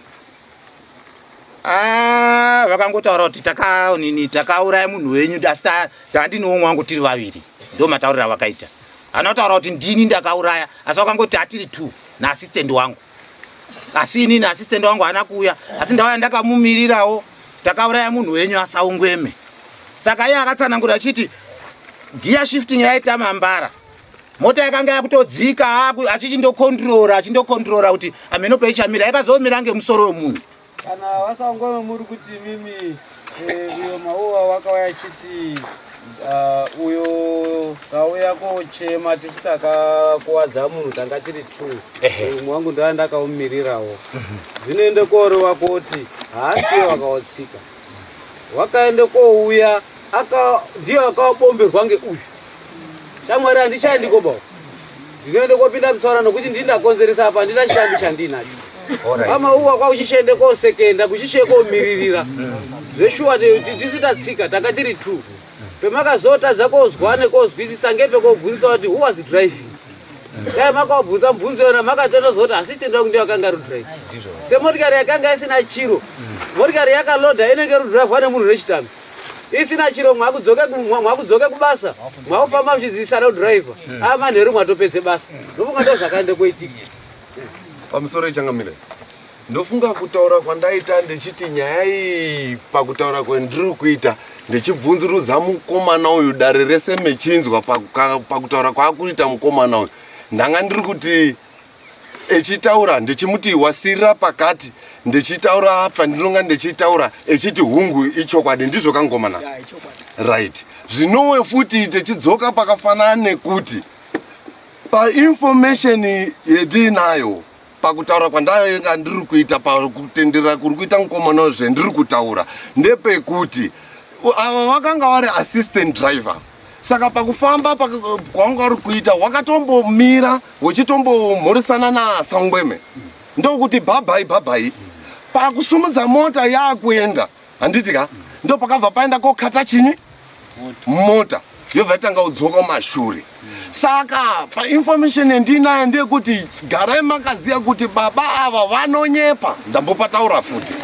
Vakangotaura kuti takauraya munhu wenyu asi tandinowo wangu tiri vaviri ndo matauriro avakaita. Anotaura kuti ndini ndakauraya asi vakangoti atiri 2 naassistant wangu. Asi ini naassistant wangu haana kuuya asi ndauya ndakamumirirawo takauraya munhu wenyu asaungweme. Saka iye akatsanangura achiti gear shifting yaita mambara mota yakanga yakutodzika achindokontrora kuti amenopa ichamira yakazomira ngemusoro wemunhu. Kana vasaungweme muri kuti mimi uyo mauwa wakauya achiti uyo kauya kochema tisi takakuwadza munhu tanga tiri 2 umwe wangu ndaa ndakaumirirawo zvinoende koreva kuti haasiye wakautsika wakaende kouya ndiye akabomberwa ngeuyu shamwari handichandikoba ndinoende kopinda mutsaura nokuti ndindakonzeresa apa handina shambi chandinacho amauwa kwauchichende kosekenda kuchiche komiririra zveshuwa tisitatsika tanga tiri 2 pemakazotadza kozwane kozwisisa ngepekobvunzisa kuti who was driving dai makabvunza mubvunzo yona makatendozoti assistant wangu ndiye akanga rudrive semotikari yakanga isina chiro motikari yakalodha inenge rudrive nemunhu nechitambi isina chiro mwakudzoke kubasa mwakufamba muchidzidzisana kudhiraivha amanheru mwatopedze basa ndofunga ndo zvakaende koitika. Pamusoro ichangamira ndofunga kutaura kwandaita ndichiti nyaya iyi pakutaura kwendiri kuita ndichibvunzurudza mukomana uyu dare rese mechinzwa pakutaura kwaakuita mukomana uyu ndanga ndiri kuti echitaura ndichimuti wasirira pakati ndichitaura pandinonga ndichitaura echiti hungu ichokwadi ndizvo kangomana right. Zvinowe futi tichidzoka pakafanana nekuti painformation yetinayo pakutaura kwandanga ndiri kuita pakutenderera kuri kuita mukomana zvendiri kutaura ndepekuti ava vakanga vari assistant driver saka pakufamba kwanga vari kuita wakatombomira wechitombomhoresana naasangweme ndokuti bhabhai pakusumudza mota yakuenda handitika ndo pakabva paenda kokata chini mota yobva yatanga kudzoka mashure. Saka painformation yendinayo ndeyekuti garai makaziya kuti baba ava vanonyepa ndambopataura futi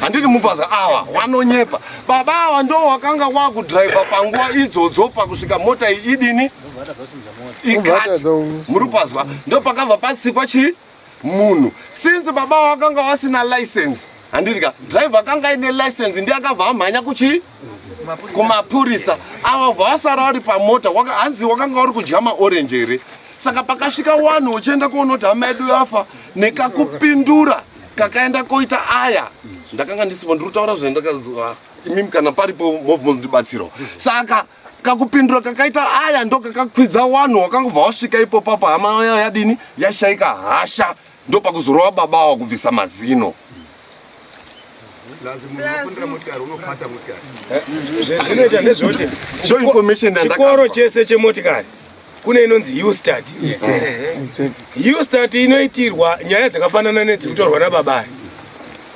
handiti mupaza ava vanonyepa baba ava ndo wakanga wakudhiraivha panguva idzodzo pakusvika mota iyi idini ikati murupazwa ndo pakabva patsikwa munhu since baba wakanga wasina license handitika driver akanga aine license ndiye akabva amhanya kumapurisa ava vasara vari pamota hanzi wakanga uri kudya maorenji here saka pakasvika wanhu uchienda kuonoti hama yedu yafa nekakupindura kakaenda koita aya ndakanga ndisipo ndiri kutaura zvendakaziva imimi kana paripo movement ndibatsirawo saka kakupindura kakaita aya ndo kakakwidza wanhu wakangobva wasvika ipopapo hama yadini yashaika hasha ndo pakuzorova baba wakubvisa mazino. Zvinoita ndezvoti chikoro chese chemotikari kune inonzi ustat. Ustat inoitirwa nyaya dzakafanana nedziri kutorwa nababai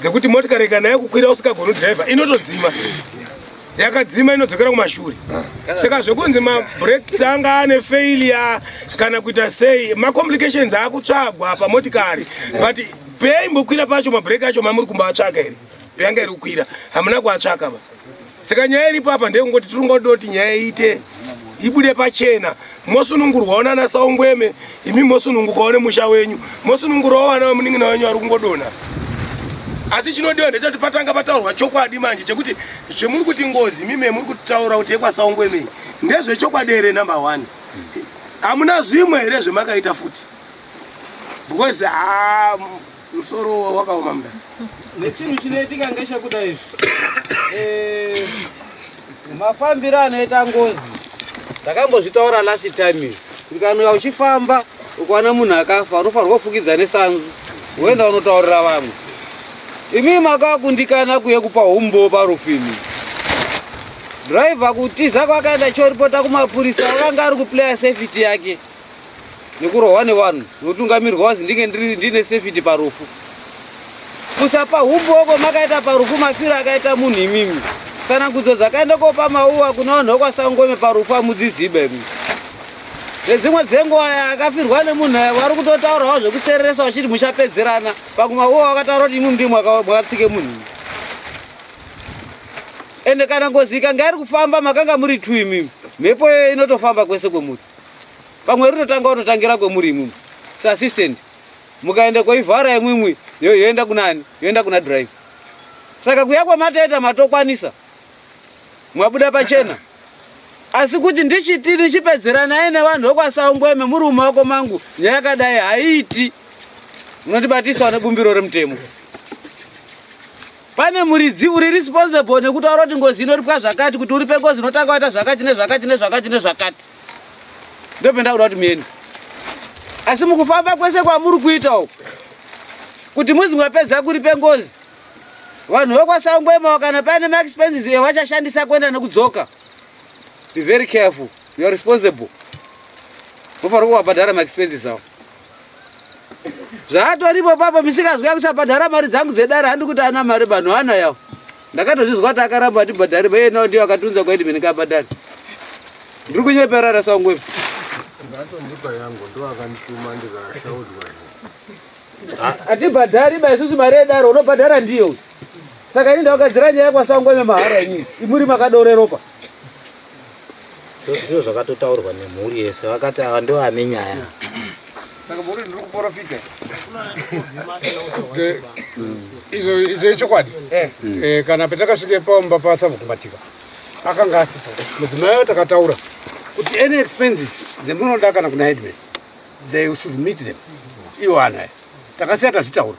dzekuti motikari kana yakukwira usikagoni kudhiraivha inotodzima yakadzima inodzokera kumashure saka zvekunzi mabreaks anga ane failure kana kuita sei macomplications akutsvagwa pamotikari but peimbokwira pacho mabreki acho mamuri kumbatsvaka here peyanga iri kukwira hamuna kuatsvaka ba saka nyaya iripo apa ndeyekungoti tiri kungodoti nyaya iite ibude pachena mosunungurwawo nanasaungweme imi mosunungukawo nemusha wenyu mosunungurwawo vana vamuning'ina wenyu vari kungodonha asi chinodiwa ndechati patanga pataurwa chokwadi manje chekuti chemuri kuti Ngozi mime muri kutaura kuti ekwasaungwe mei ndezve chokwadi ere number 1 hamuna zvimwe here zvemakaita futi because musoro wakaoma muda nechinhu chinoitika ngechekuda izvi mafambiro anoita Ngozi ndakambozvitaura last time kuti kana uchifamba ukaona munhu akafa unofanirwa kufukidza nesanzu woenda unotaurira vamwe. Imi makakundikana kuye kupa humbo parufini. Driver kutiza kwakaenda choripota kumapurisa akanga ari kuplaya safety yake nekurohwa nevanhu notungamirwa wazi ndinge ndine safety parufu. Kusapa humbo oko makaita parufu mafiro akaita munhu imimi. Tsanangudzo dzakaenda kopa mauwa kuna vanhu vokwasangome parufu amudzizibe imi. Nedzimwe dzenguva akafirwa nemunhu vari kutotaurawo zvekusereresa vachiti muchapedzerana pakumauwa wakataura kuti imi ndimwe mwakatsike munhu. Ende kana Ngozi ikanga iri kufamba makanga muri 2 imimi, mhepo inotofamba kwese kwemuri. Pamwe rinotanga unotangira kwemuri imimi. Assistant mukaenda koivhara imwimwi yoenda kunani? Yoenda kuna drive. Saka kuya kwamateta matokwanisa. Mwabuda pachena. Asi kuti ndichitini chipedzerana naye nevanhu vokwasangweme muri mumaoko mangu nyaya yakadai haiti. Munotibatisa nebumbiro remutemo. Pane muridzi uri responsible nekutaura kuti Ngozi inoripwa zvakati kuti uri pengozi inotanga waita zvakati nezvakati nezvakati nezvakati. Ndopenda kuda kuti muende. Asi mukufamba kwese kwamuri kuita uko kuti muzi mwapedza kuri pengozi vanhu vokwasangwema kana pane ma expenses vachashandisa kuenda nekudzoka. Be very careful. You are responsible. Mufanirwa kubhadhara ma expenses awo. Zvatoripo papa misikazwa kusabhadhara mari dzangu dzedare handi kuti ana mari banhu ana yawo. Ndakatozvizwa kuti akaramba atibhadhari beyena ndiyo akatunza kwaiti mini kabhadhari. Ndiri kunyeperera sangwe. Ngatondipa yangu ndo akanituma ndikashaudzwa. Atibhadhari baisusu mari edare unobhadhara ndiyo. Saka ini ndakagadzira nyaya kwasangwe mahara inini. Imuri makadoropa. Ndizvo zvakatotaurwa nemhuri yese vakati ava ndo ane nyaya. Saka muri ndiri kuprofita. Izvo ichokwadi. Kana petakasvike pamba patsava kubatika. Akanga asipo. Mudzimai takataura kuti any expenses dzemunoda kana kuna headman they should meet them. Iwo ana takasiya tazvitaura.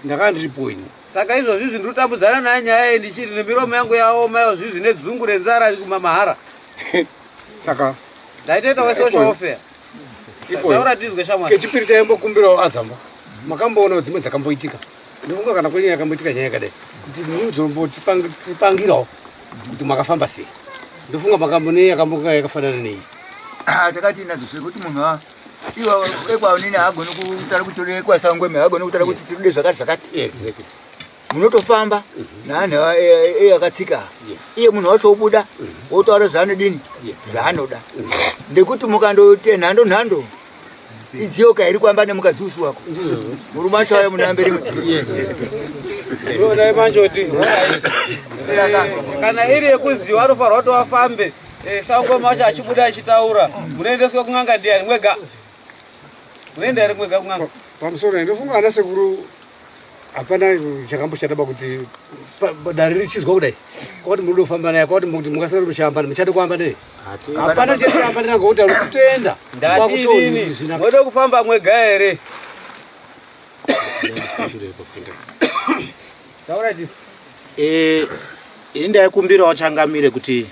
Ndakandiripo ini. Saka izvozvi ndinotambudzana naye nyaya ndichiri nemiromo yangu yaoma yawo zvizi nedzungu renzara kumamahara. Saka ndaitoita wesocial welfare. Taura tizwe shamwari. Kechipiri taimbokumbirawo azamba. Makamboona dzimwe dzakamboitika. Ndinofunga kana kwenyaya yakamboitika nyaya yakadai kuti muzombotipangirawo kuti makafamba sei. Ndofunga makambone yakafanana nei. Takati inadzo zvekuti munhu iwa ekwaonini agone kutaura kuti uri kwasangweme agone kutaura kuti tiride zvakati zvakati. Exactly. Munotofamba naanhu akatsika iye munhu wacho obuda otaura zvaanodini zvaanoda ndekuti mukandoti nhando idzoka iri kuamba nemukadzi usu wako murume wacho ayo munambe rimwe ndodai manjoti kana iri yekuziva anofanirwa kuti vafambe sangwema wacho achibuda achitaura munoendeswe kun'anga ndiani mwega munoenda here mwega kun'anga pamusoro ndofunga ana sekuru hapana chakamboshata kuti dare richizwa kudai kwati muri kufamba naye kwati mukasara muchambana muchade kuamba naye hapana chekuamba naye ngokuti ari kutoenda ndatidini mode kufamba mwega here ini ndaikumbirawo changamire kuti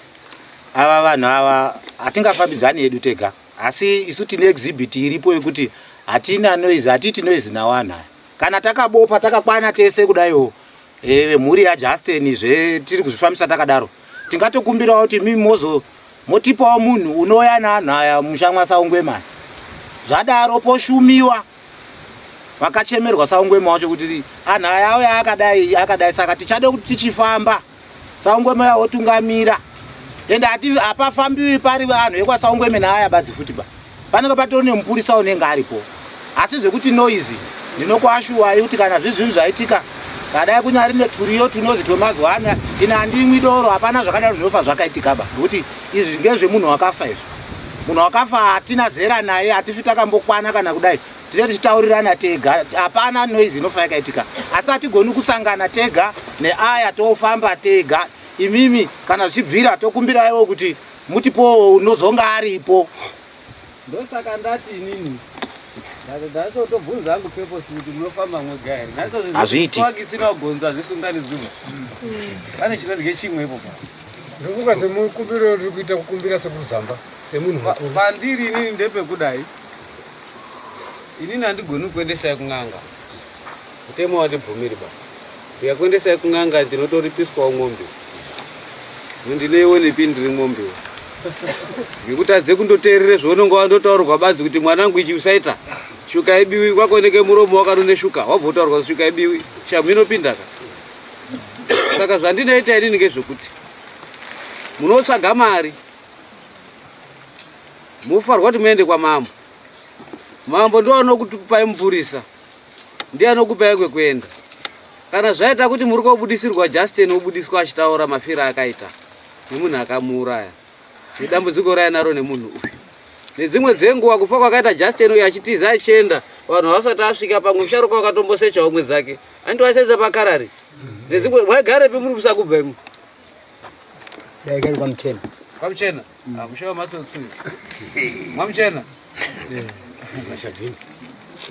ava vanhu ava hatingafambidzani hedu tega asi isu tine exhibit iripo yekuti hatina noise hatiti noise nawanha kana takabopa takakwana tese kudaiwo mhuri yaJustin tiri kuzvifambisa takadaro tingatokumbirawo kuti mimi motipawo munhu unouya naanhu aya Musha Mwana zvadaro poshumiwa vakachemerwa Saungwema wacho kuti anhu aya auya akadai saka tichade kuti tichifamba Saungwema yawo tungamira ende hapafambiwi pari vanhu vekwaSaungwema naaya badzi futi panenge patori nemupurisa unenge aripo asi zvekuti noise ndinokuashuwai kuti kana zvizvinhu zvaitika kadai kunyari neturiyo tunozi twemazuva ano ina handimwi doro hapana zvakadaro zvinofa zvakaitikaba nokuti izvi ngezvemunhu wakafa izvi munhu wakafa hatina zera naye hatifi takambokwana kana kudai tinoti titaurirana tega, hapana noizi inofanira kaitika. Asi hatigoni kusangana tega neaya tofamba tega. Imimi kana zvichibvira tokumbiraiwo kuti mutipowo unozonga aripo. Ndosaka ndati inini ndazotobvunza hangu purpose kuti munofamba mwega here. Hazviiti. Ndazosina gonzo hazvisunganidzimwe. Pane chinodye chimwepo pa. Ndikuka semukumbiro riri kuita kukumbira sekuzamba semunhu mukuru. Pandiri inini ndepekudai. Inini handigoni kuendesai kun'anga. Mutemo wandibvumiri ba. Ndikakuendesai kun'anga ndinotoripiswawo mwombe. Mundinewo nepindiri mwombe. Ngekutadze kundoteerere zvaunenge wandotaurirwa badzi kuti mwanangu ichi usaita. Shuka ibiwi kwakoneke muromo wakanone shuka. Wabva utaurwa kuti shuka ibiwi. Shamu inopinda ka. Saka zvandinoita inini ngezvekuti munotsvaga mari. Mufarwa kuti muende kwa mambo. Mambo ndo anokupai mupurisa. Ndiye anokupai kwekuenda. Kana zvaita kuti muri kubudisirwa Justin obudiswa achitaura mafira akaita. Nemunhu akamuuraya. Nedambudziko raya naro nemunhu uyu. Nedzimwe dzenguva kufa kwakaita Justin uyu achitiza achienda, vanhu vasati asvika pamwe musharuka wakatombosecha umwe dzake. Andiwasenza pakarari. Nedzimwe mwagarepi muri kusakubva imwe? Dai gari kwa mchena. Kwa mchena? Mushawa matsotsi. Mwamuchena?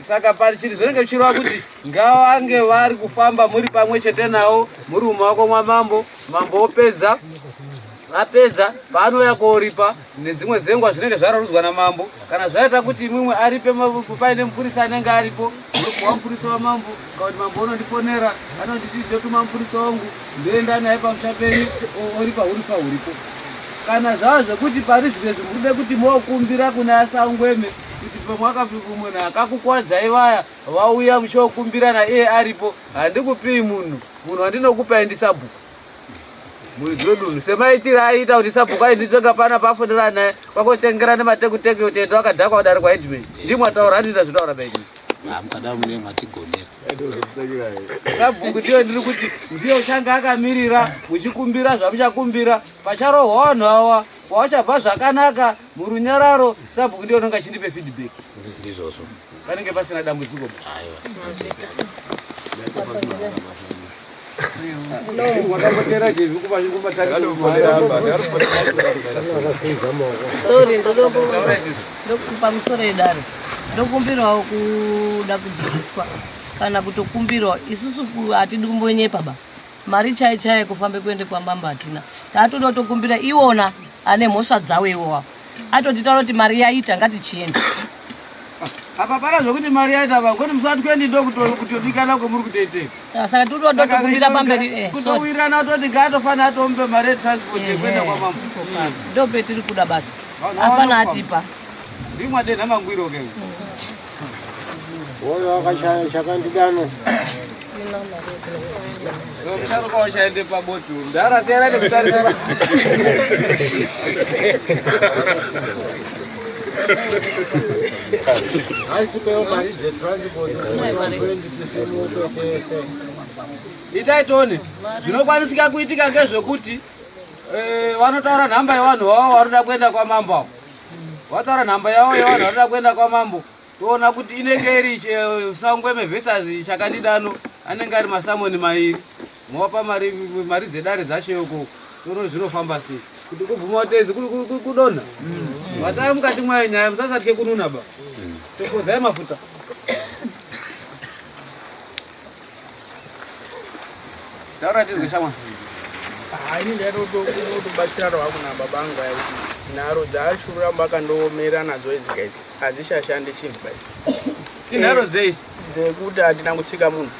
Saka pari chiri zvinenge zvichireva kuti ngavange vari kufamba muri pamwe chete nawo, muri mumaoko mwamambo, mambo opedza. Apedza paanouya kooripa nedzimwe dzenguva zvinenge zvararudzwa namambo. Kana zvaita kuti imwe aripe paine mupurisa anenge aripo, unopuwa mupurisa wamambo, kuti mambo unondiponera, anonditi ndotuma mupurisa wangu ndoenda naye pamusha penyu, oripa uripo. Kana zvava zvekuti pari zvinezvi muride kuti mokumbira kuna asangweme kuti pamwakapfika munhu akakukwadzai vaya vauya muchiokumbirana iye aripo, handikupi munhu wandinokupai ndisabhuku. Muidrodunhu semaitira aita kuti sabhuku ainditenga pana pafundira naye kwakotengerana matekuteke utenda wakadhakwa kudarika Edmund. Ndimwataura handina zvitaura baini. Mukada mune matigonera. Sabhuku ndiyo ndiri kuti ndiyo changa akamirira muchikumbira zvamuchakumbira pacharohwa vanhu ava wachabva zvakanaka murunyararo. Sabhuku ndiyo nonga chindipe feedback. Ndizvozvo. Panenge pasina dambudziko. Sorry, ndokupa musoro edare. Ndokumbirawo kuda kudzidziswa kana kutokumbirawo isusu hatidi kumbonyepa ba. Mari chai kufambe kuende kwamamba hatina. Tatoda tokumbira iwona ane mhosva dzawo iwowa. Atotitaura kuti mari yaita ngatichienda. Apa para zvokuti mari yaita vangoni musati kuendi ndokutodikana kwemuri kutoitei. Saka toda kukumbira pamberi kutowirana toti ngaatofana atombe mari yetransport yekuenda kwamambo. Ndo petiri kuda basi. Hapana atipa. Ndimwadenha mangwiro ke. Woyo akashaya chakandidano. Musharuka wachaende pabotu. Ndarasiyana nekutarisa. Itaitoni zvinokwanisika kuitika ngezvekuti vanotaura nhamba yevanhu vavo varikuda kuenda kwamambo. Vataura nhamba yavo yevanhu varikuda kuenda kwamambo. Toona kuti inenge iri Sangweme versus Chakandidano, anenge ari masamoni mairi. Mwapa mari dzedare dzacho yoko. Tono zvinofamba sei. Kuti kubvuma utedzi kudonha. Vatai mukati mwayo nyaya musasatye kununa ba. Tokozai mafuta. Taura tizwe shamwa. Ini ndatobatsira wangu nababanga yakuti nharo dzaashuramba akandomera nadzo idzi hadzishashandi chinhu bai. Inharo dzei? Dzekuti handina kutsika munhu.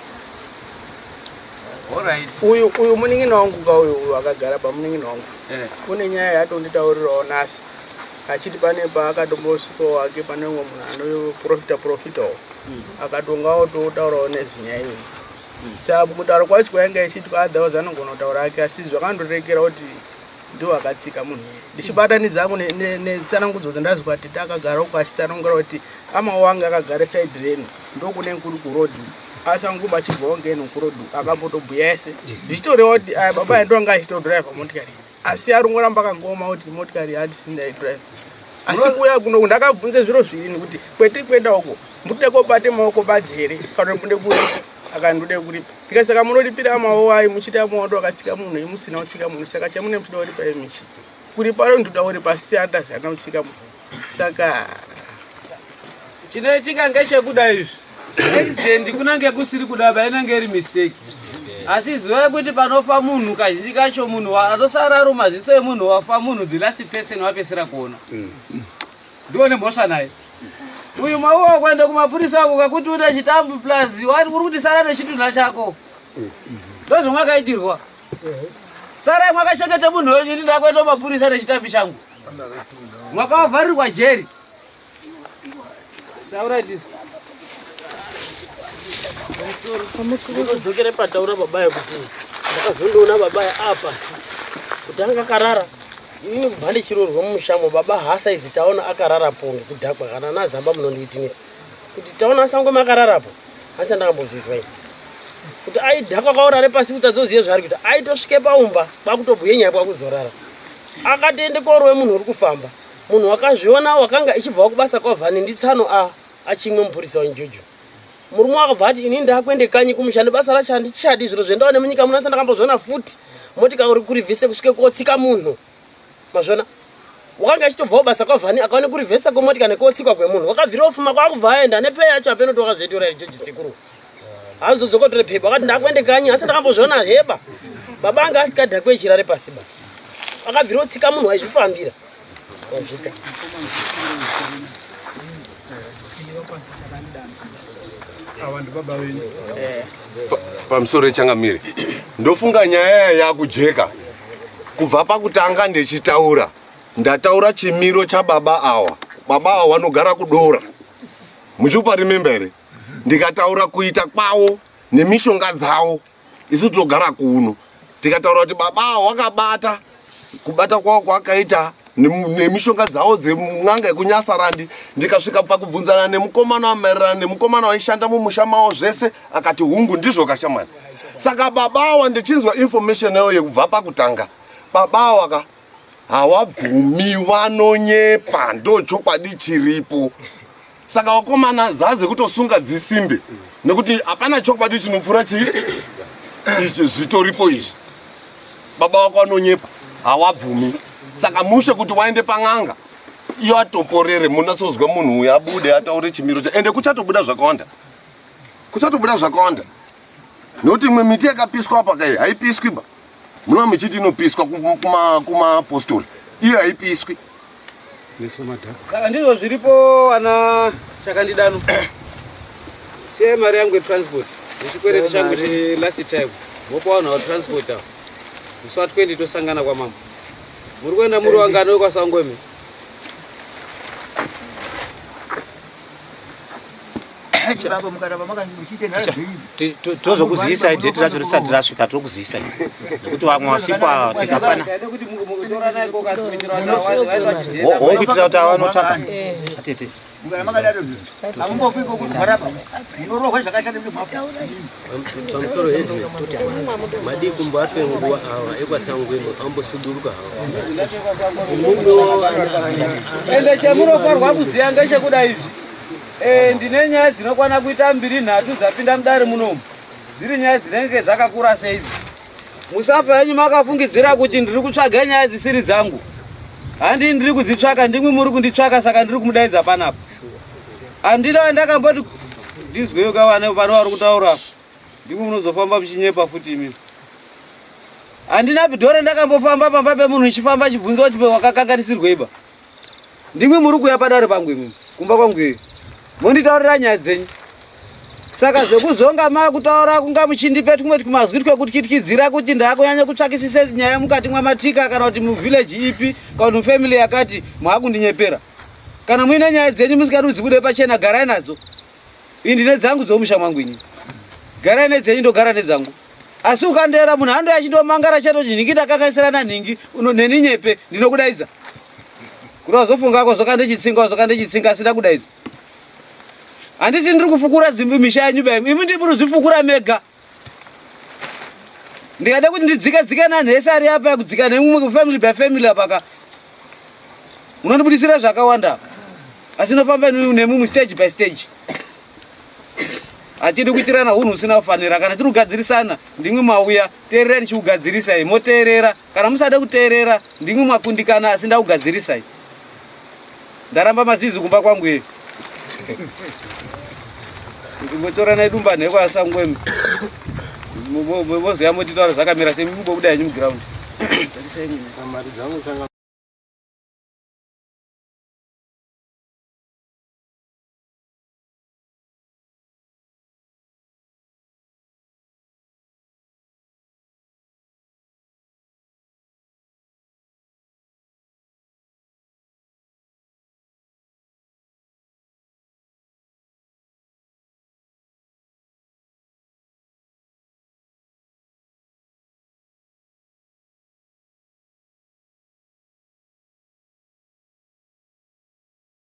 Alright. Uyu munin'ina wangu uyu akagara pamunin'ina wangu. Kune nyaya yatonditaurirawo nhasi. Achiti pane paakatombosvikawo wake pane umwe munhu anoprofitawo. Akatongawo totaurawo nezvinyaya iyi. Saka kutaura kwacho kwainge ichitwa otherwise anogona kutaura ake asi zvakandorekera kuti ndiwo akatsika munhu. Ndichibatanidza hangu netsanangudzo dzandazi kuti takagara uko achitsanangura kuti amawo anga akagara side lane ndokune kuri kurodhi. Asanguba achibvawo ngeno kurodhi akambotobhuya ese. Ndichitoreva kuti baba yandonga achitodhiraivha motikari. Asi arongoramba akangoma kuti motikari handisindai drive. Asi kuya kuno ndakabvunze zviro zviri kuti kwetiri kuenda uko mbude kobate maoko badzere kana mbude kuri akandude kuri tikasaka munolipira maoko ayi muchita mwoto akasika munhu imusina utsika munhu saka chamune mtuda uri pa michi kuri paro nduda uri pasi andazana utsika munhu saka chinoitika ngechekuda izvi accident kunange kusiri kudaba inenge iri mistake asi ziva kuti panofa munhu kazhinji kacho munhu atosara ari maziso emunhu wafa munhu the last person wapesera kuona ndione mhosva naye uyu mauwa kuenda kumapurisa ako kakuti une chitambu plus uri kuti sara nechitunha chako ndozvomwakaitirwa sarai mwakachengeta munhu wenyu ini ndakuenda kumapurisa nechitambi changu mwakavharirwa jeri taura ndizvo ndinodzokere pataura babaya kuti ndakazondoona babaya apasi kuti anga akarara ini mbande chirorwa mumushambo baba hasaizi taona akararapo ngekudhakwa kana nazamba munondiitinisa kuti taona asango makararapo asi andakambozvizwa ini kuti aidhakwa kwaurare pasi kuti azoziye zvaari kuti aitosvike paumba kwakutobhuye nyaya kwakuzorara akatoende korwe munhu uri kufamba munhu wakazviona wakanga ichibva kubasa kwavhani nditsano achimwe mupurisa wenjuju murume wakabva ati ini ndakuende kanyi kumushando basa racho handichadi zviro zvendaone munyika muno sandakambozviona futi motikari uri kurivhese kusvike kotsika munhu mazvona wakanga achitobvawo basa kwavhani akaone kurivhesa kwemotika nekotsikwa kwemunhu wakabvira ofuma kwakubva aenda nepeya acho apeno kuti wakazoitora ijoji sikuru hazozokotore pepa wakati ndakuende kanyi asi ndakambozviona heba baba anga asikadhakwe chirare pasiba akabvira otsika munhu aizvifambira wazvika pamusoro echangamire ndofunga nyaya yakujeka kubva pakutanga ndichitaura ndataura chimiro chababa awa baba awa vanogara kudora muchiupa rimemba here ndikataura kuita kwavo nemishonga dzavo isu togara kuno tikataura kuti baba awa wakabata kubata kwavo kwakaita nemishonga dzavo dzemung'anga yekunyasarandi ndikasvika pakubvunzana nemukomana wamaererano nemukomana waishanda mumusha mavo zvese akati hungu ndizvo kashamwani saka baba awa ndichinzwa information yayo yekubva pakutanga baba awa havabvumi vanonyepa ndo chokwadi chiripo saka vakomana zaze kutosunga dzisimbe nekuti hapana chokwadi chinopfuura izvi zvitoripo izvi baba wako vanonyepa havabvumi saka mushe kuti waende pang'anga iyo atoporere munasozwa munhu uyu abude ataure chimiro ende kuchatobuda zvakawanda nokuti imwe miti yakapiswa apa kai haipiswi ba munova michiti inopiswa kumapostori iyo haipiswi saka ndizvo zviripo ana chakandidano siye mari yangu yetransport nechikwereti changu last time vopa vanhu vatransport avo musi wa20 tosangana kwamambo muri kuenda muri wangano kwasangweme tozokuzivisa idheti racho risati rasvika tokuzivisa nekuti vamwe wasikwa tikapana kuitira kuti avanotsvaka atete pamusoro hezvo madikumbo apenguva ava ekwasangwemo ambosuduruka ende chemunofarwa kuziya ngechekuda izvi ndine nyaya dzinokwana kuita 2-3 dzapinda mudare munomu dziri nyaya dzinenge dzakakura seidzi musafa yenyu makafungidzira kuti ndiri kutsvaga nyaya dzisiri dzangu handi ndiri kudzitsvaka ndimwe muri kunditsvaka saka ndiri kumudaidza panapo handina vandakamboti ndizweyo kawana pano vari kutaura ndimwe munozofamba muchinyepa futi imini handina bhidhore ndakambofamba pamba pemunhu ichifamba chibvunzo chipe wakakanganisirweiba ndimwe muri kuya padare pangu imini kumba kwangu iyo monditaurira nyaya dzenyu saka zvekuzonga makutaura kunga muchindipe tumwe twumazwi twekutyityizira kuti ndakunyanya kutsvakisise nyaya mukati mwamatika kana kuti muvhileji ipi kana kuti mufamily yakati mwakundinyepera kana muine nyaya dzenyu musikarudzi kude pachena garai nadzo ini ndine dzangu dzomusha mwangu ini garai nedzenyu ndogara nedzangu asi ukandeera munhu ando achindomangara chatoti nhingi ndakakanganisirana nhingi neni nyepe ndinokudaidza kuti wazofungako zvokandichitsinga asina kudaidza handisi ndiri kufukura dzimbi misha yenyu baimi imi ndiri kuzvifukura mega ndikade kuti ndidzike nanhesi ari apa yakudzika nemumwe family by family apaka munondibudisira zvakawanda asi nofamba nemumwe stage by stage Atidi kuitirana hunhu usina kufanira. Kana tiri kugadzirisana ndimwe mauya teerera ndichikugadzirisai moteerera. Kana musada kuteerera ndimwe makundikana asi ndakugadzirisai. Ndaramba mazizi kumba kwangu ye. Ngotorana idumba nheko asangwemi. Mozo yamotitaura zvakamira semi mubobuda yenyu muground. Mari dzangu sanga